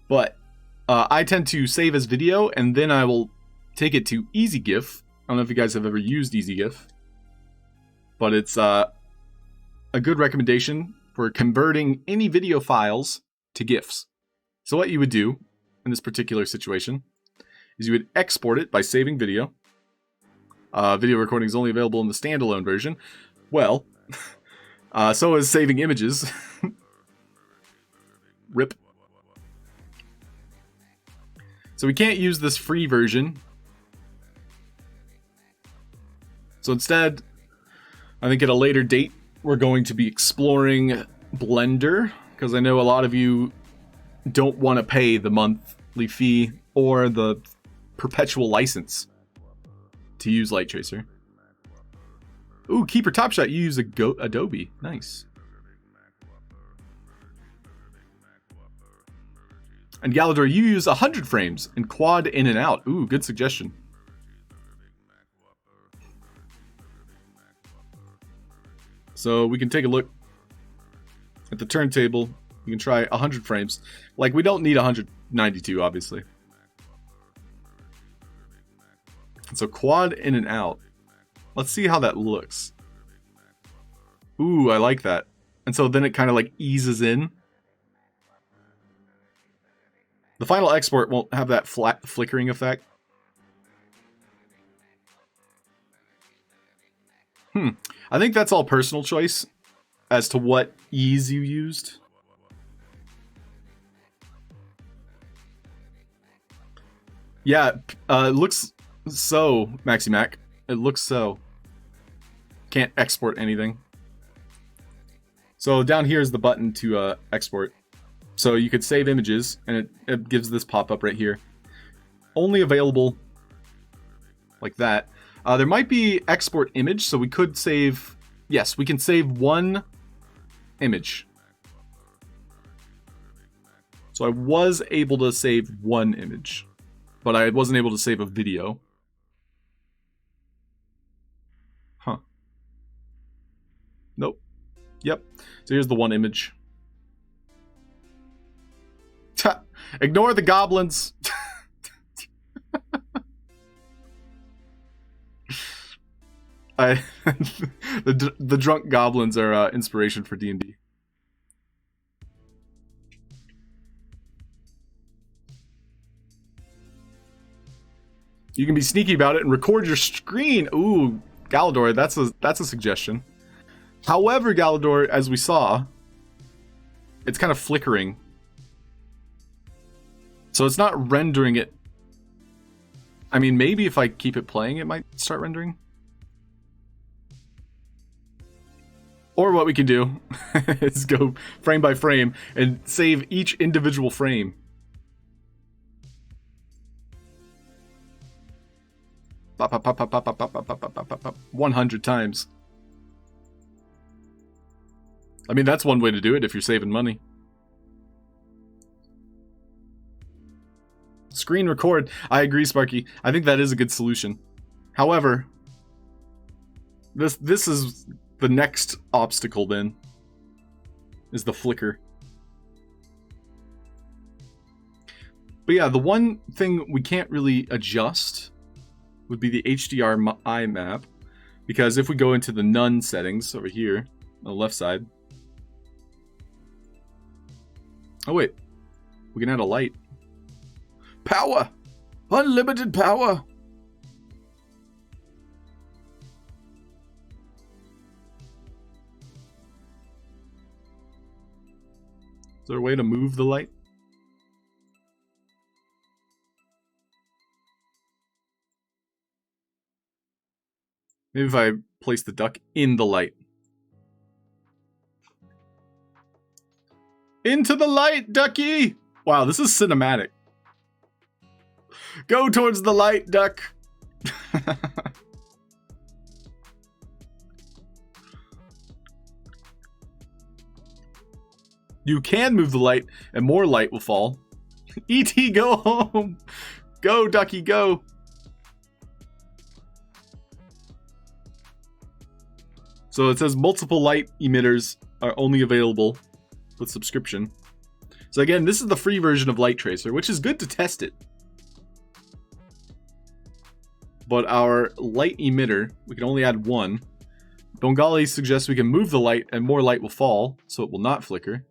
But I tend to save as video and then I will take it to EasyGIF. I don't know if you guys have ever used EasyGIF, but it's a good recommendation for converting any video files to GIFs. So what you would do in this particular situation is you would export it by saving video. Video recording is only available in the standalone version. Well, so is saving images. RIP. So we can't use this free version. So instead, I think at a later date, we're going to be exploring Blender, because I know a lot of you don't want to pay the monthly fee or the perpetual license to use Light Tracer. Ooh, Keeper Top Shot, you use Adobe. Nice. And Halfd0rk, you use 100 frames and quad in and out. Ooh, good suggestion. So we can take a look at the turntable. You can try 100 frames. Like, we don't need 192, obviously. So quad in and out. Let's see how that looks. Ooh, I like that. And so then it kind of like eases in. The final export won't have that flat flickering effect. I think that's all personal choice as to what ease you used. Yeah, it looks so, MaxiMac. It looks so. Can't export anything. So down here is the button to export. So you could save images, and it gives this pop-up right here. Only available like that. There might be export image, so we could save... Yes, we can save one image. So I was able to save one image, but I wasn't able to save a video. Huh. Nope. Yep. So here's the one image. Ignore the goblins. The drunk goblins are inspiration for D&D. You can be sneaky about it and record your screen. Ooh, Halfd0rk, that's a suggestion. However, Halfd0rk, as we saw, it's kind of flickering. So it's not rendering it. I mean, maybe if I keep it playing, it might start rendering. Or what we can do is go frame by frame and save each individual frame. Pop, pop, pop, pop, pop, pop, pop, pop, pop, pop, pop, pop, 100 times. I mean, that's one way to do it if you're saving money. Screen record. I agree, Sparky. I think that is a good solution. However, this is the next obstacle then. Is the flicker. But yeah, the one thing we can't really adjust would be the HDRI map, because if we go into the none settings over here on the left side. Oh wait, we can add a light. Power! Unlimited power! Is there a way to move the light? Maybe if I place the duck in the light. Into the light, ducky! Wow, this is cinematic. Go towards the light, duck. You can move the light, and more light will fall. E.T., go home! Go, ducky, go! So it says multiple light emitters are only available with subscription. So again, this is the free version of Light Tracer, which is good to test it. But our light emitter, we can only add one. Bengali suggests we can move the light and more light will fall, so it will not flicker.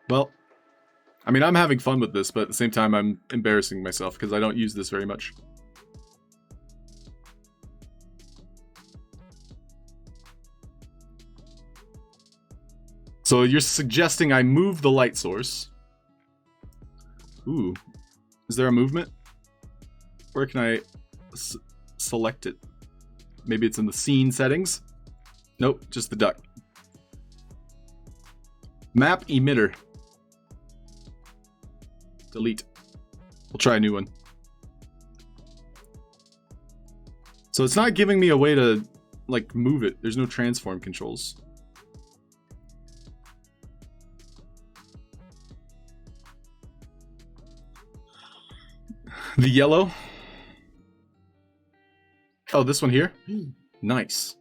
Well, I mean, I'm having fun with this, but at the same time, I'm embarrassing myself because I don't use this very much. So you're suggesting I move the light source. Ooh. Is there a movement? Where can I select it? Maybe it's in the scene settings? Nope, just the duck. Map emitter. Delete. We'll try a new one. So it's not giving me a way to, like, move it. There's no transform controls. The yellow. Oh, this one here? Nice.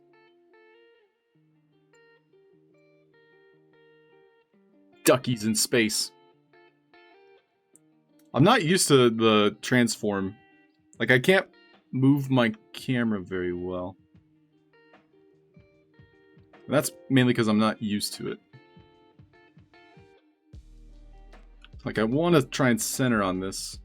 Duckies in space. I'm not used to the transform. Like, I can't move my camera very well. And that's mainly because I'm not used to it. Like, I want to try and center on this.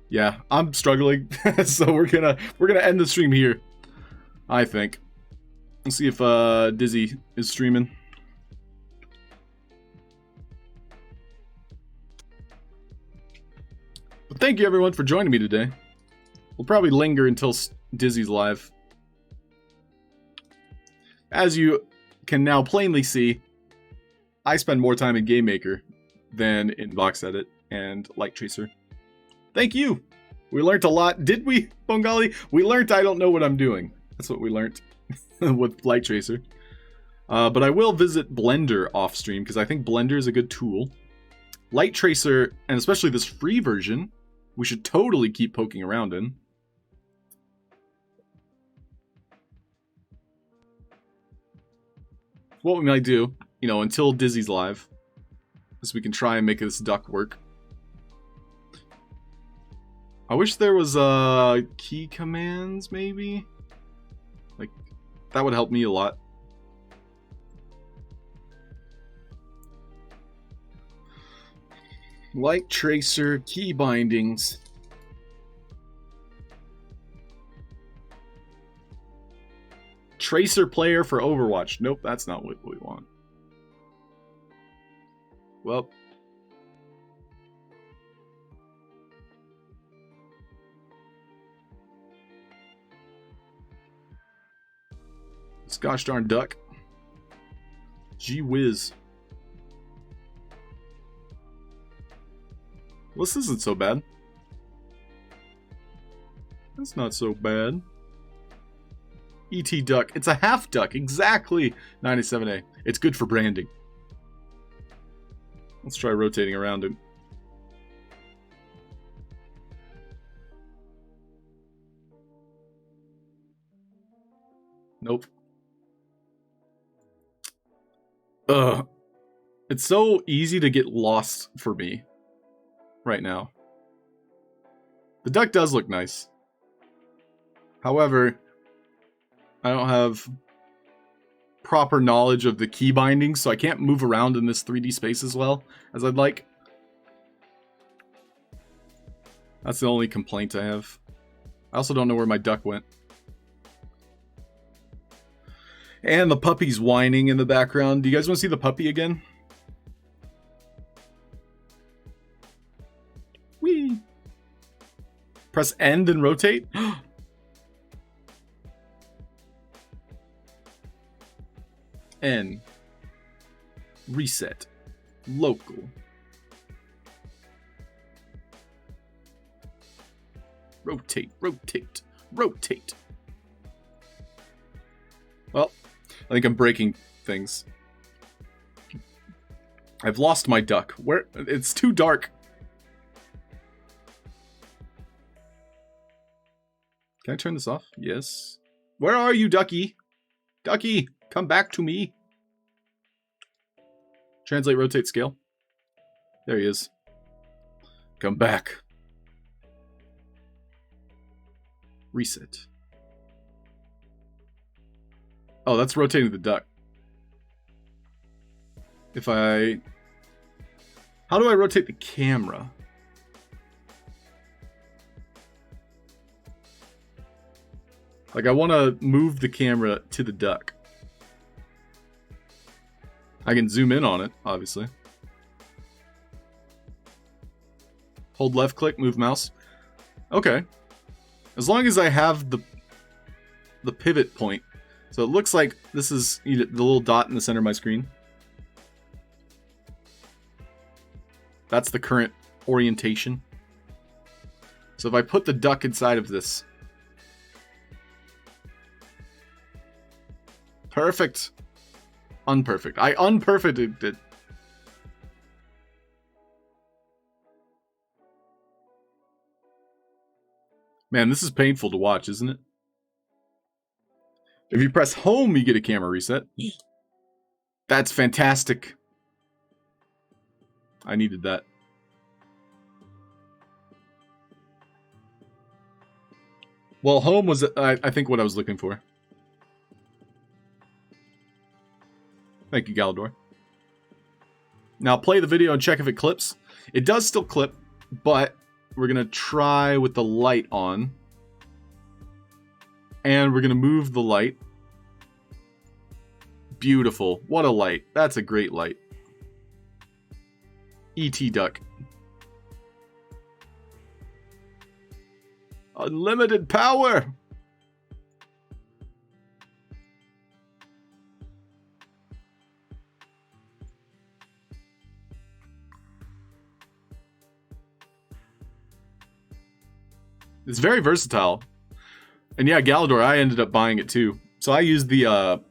Yeah, I'm struggling. So we're gonna end the stream here, I think. Let's see if Dizzy is streaming. But thank you everyone for joining me today. We'll probably linger until Dizzy's live. As you can now plainly see, I spend more time in Game Maker than in Box Edit and Light Tracer. Thank you! We learned a lot, did we, Bengali? We learned I don't know what I'm doing. That's what we learned with Light Tracer. But I will visit Blender off stream because I think Blender is a good tool. Light Tracer, and especially this free version, we should totally keep poking around in. What we might do, you know, until Dizzy's live, is we can try and make this duck work. I wish there was key commands, maybe? Like, that would help me a lot. Light Tracer key bindings. Tracer player for Overwatch. Nope, that's not what we want. Well, This gosh darn duck. Gee whiz. Well, this isn't so bad. That's not so bad. ET duck. It's a half duck. Exactly. 97A. It's good for branding. Let's try rotating around him. Nope. Ugh. It's so easy to get lost for me right now. The duck does look nice. However, I don't have proper knowledge of the key bindings, so I can't move around in this 3D space as well as I'd like. That's the only complaint I have. I also don't know where my duck went. And the puppy's whining in the background. Do you guys want to see the puppy again? Whee! Press end and rotate. N. Reset. Local. Rotate, rotate, rotate. Well, I think I'm breaking things. I've lost my duck. Where? It's too dark. Can I turn this off? Yes. Where are you, ducky? Ducky, come back to me. Translate, rotate, scale. There he is. Come back. Reset. Oh, that's rotating the duck. If I... How do I rotate the camera? Like, I want to move the camera to the duck. I can zoom in on it, obviously. Hold left click, move mouse. Okay. As long as I have the pivot point. So it looks like this is the little dot in the center of my screen. That's the current orientation. So if I put the duck inside of this. Perfect. Unperfect. I unperfected it. Man, this is painful to watch, isn't it? If you press home, you get a camera reset. That's fantastic. I needed that. Well, home was, I think, what I was looking for. Thank you, Halfd0rk. Now play the video and check if it clips. It does still clip, but we're going to try with the light on. And we're going to move the light. Beautiful. What a light. That's a great light. E.T. duck. Unlimited power! It's very versatile. And yeah, Halfd0rk, I ended up buying it too. So I used the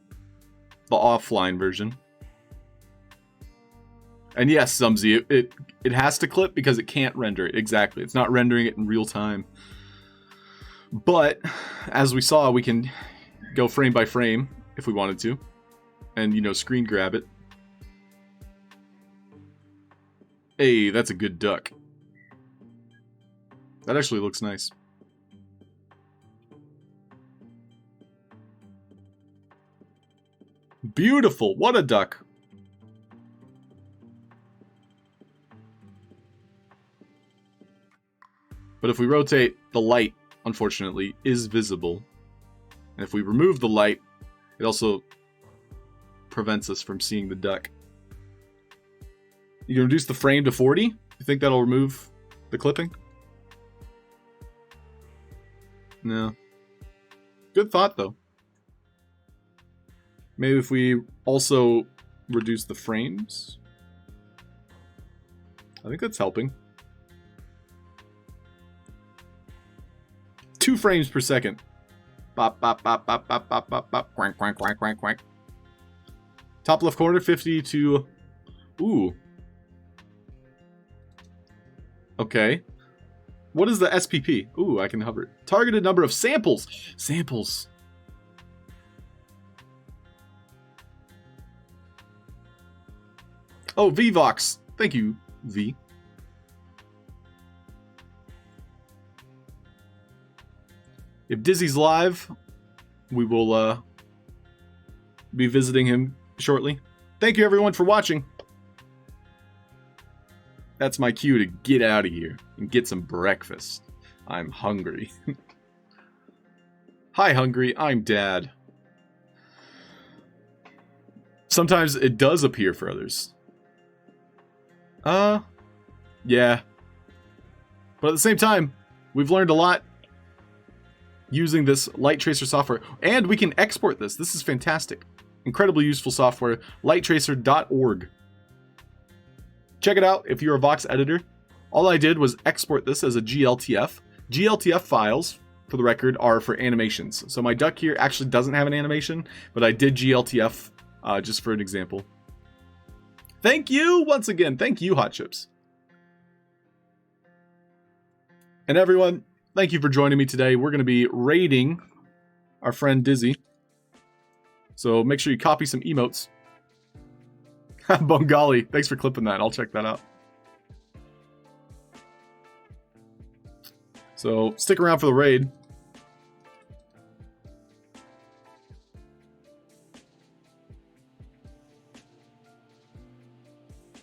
offline version. And yes, Sumsy, it has to clip because it can't render it. Exactly. It's not rendering it in real time. But as we saw, we can go frame by frame if we wanted to. And, you know, screen grab it. Hey, that's a good duck. That actually looks nice. Beautiful. What a duck. But if we rotate, the light, unfortunately, is visible. And if we remove the light, it also prevents us from seeing the duck. You can reduce the frame to 40? You think that'll remove the clipping? No. Good thought, though. Maybe if we also reduce the frames. I think that's helping. 2 frames per second. Bop, bop, bop, bop, bop, bop, bop, bop. Quank, quank, quank, quank, quank. Top left corner, 50 to... Ooh. Okay. What is the SPP? Ooh, I can hover it. Targeted number of samples. Samples. Oh, VVox. Thank you, V. If Dizzy's live, we will be visiting him shortly. Thank you, everyone, for watching. That's my cue to get out of here and get some breakfast. I'm hungry. Hi, hungry. I'm Dad. Sometimes it does appear for others. Yeah. But at the same time, we've learned a lot using this light tracer software. And we can export this. This is fantastic. Incredibly useful software. lighttracer.org. Check it out if you're a Vox editor. All I did was export this as a GLTF. GLTF files, for the record, are for animations. So my duck here actually doesn't have an animation, but I did GLTF just for an example. Thank you once again. Thank you, Hot Chips. And everyone, thank you for joining me today. We're going to be raiding our friend Dizzy. So make sure you copy some emotes. Bengali, thanks for clipping that. I'll check that out. So stick around for the raid.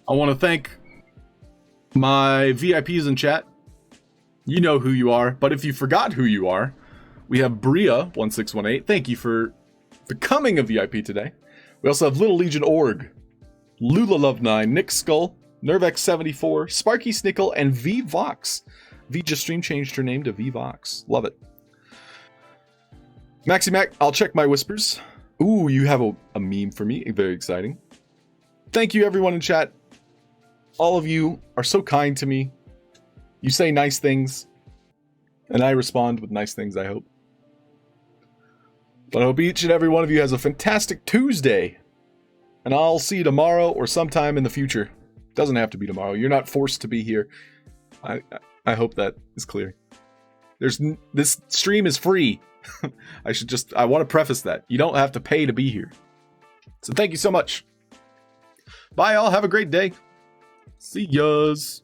I want to thank my VIPs in chat. You know who you are, but if you forgot who you are, we have Bria1618. Thank you for becoming a VIP today. We also have Little Legion Org, Lula Love 9, Nick Skull, Nervex74, Sparky Snickle, and VVox. V just stream changed her name to VVox. Love it. Maxi Mac, I'll check my whispers. Ooh, you have a meme for me. Very exciting. Thank you, everyone in chat. All of you are so kind to me. You say nice things, and I respond with nice things, I hope. But I hope each and every one of you has a fantastic Tuesday. And I'll see you tomorrow or sometime in the future. Doesn't have to be tomorrow. You're not forced to be here. I hope that is clear. This stream is free. I want to preface that. You don't have to pay to be here. So thank you so much. Bye all. Have a great day. See yas.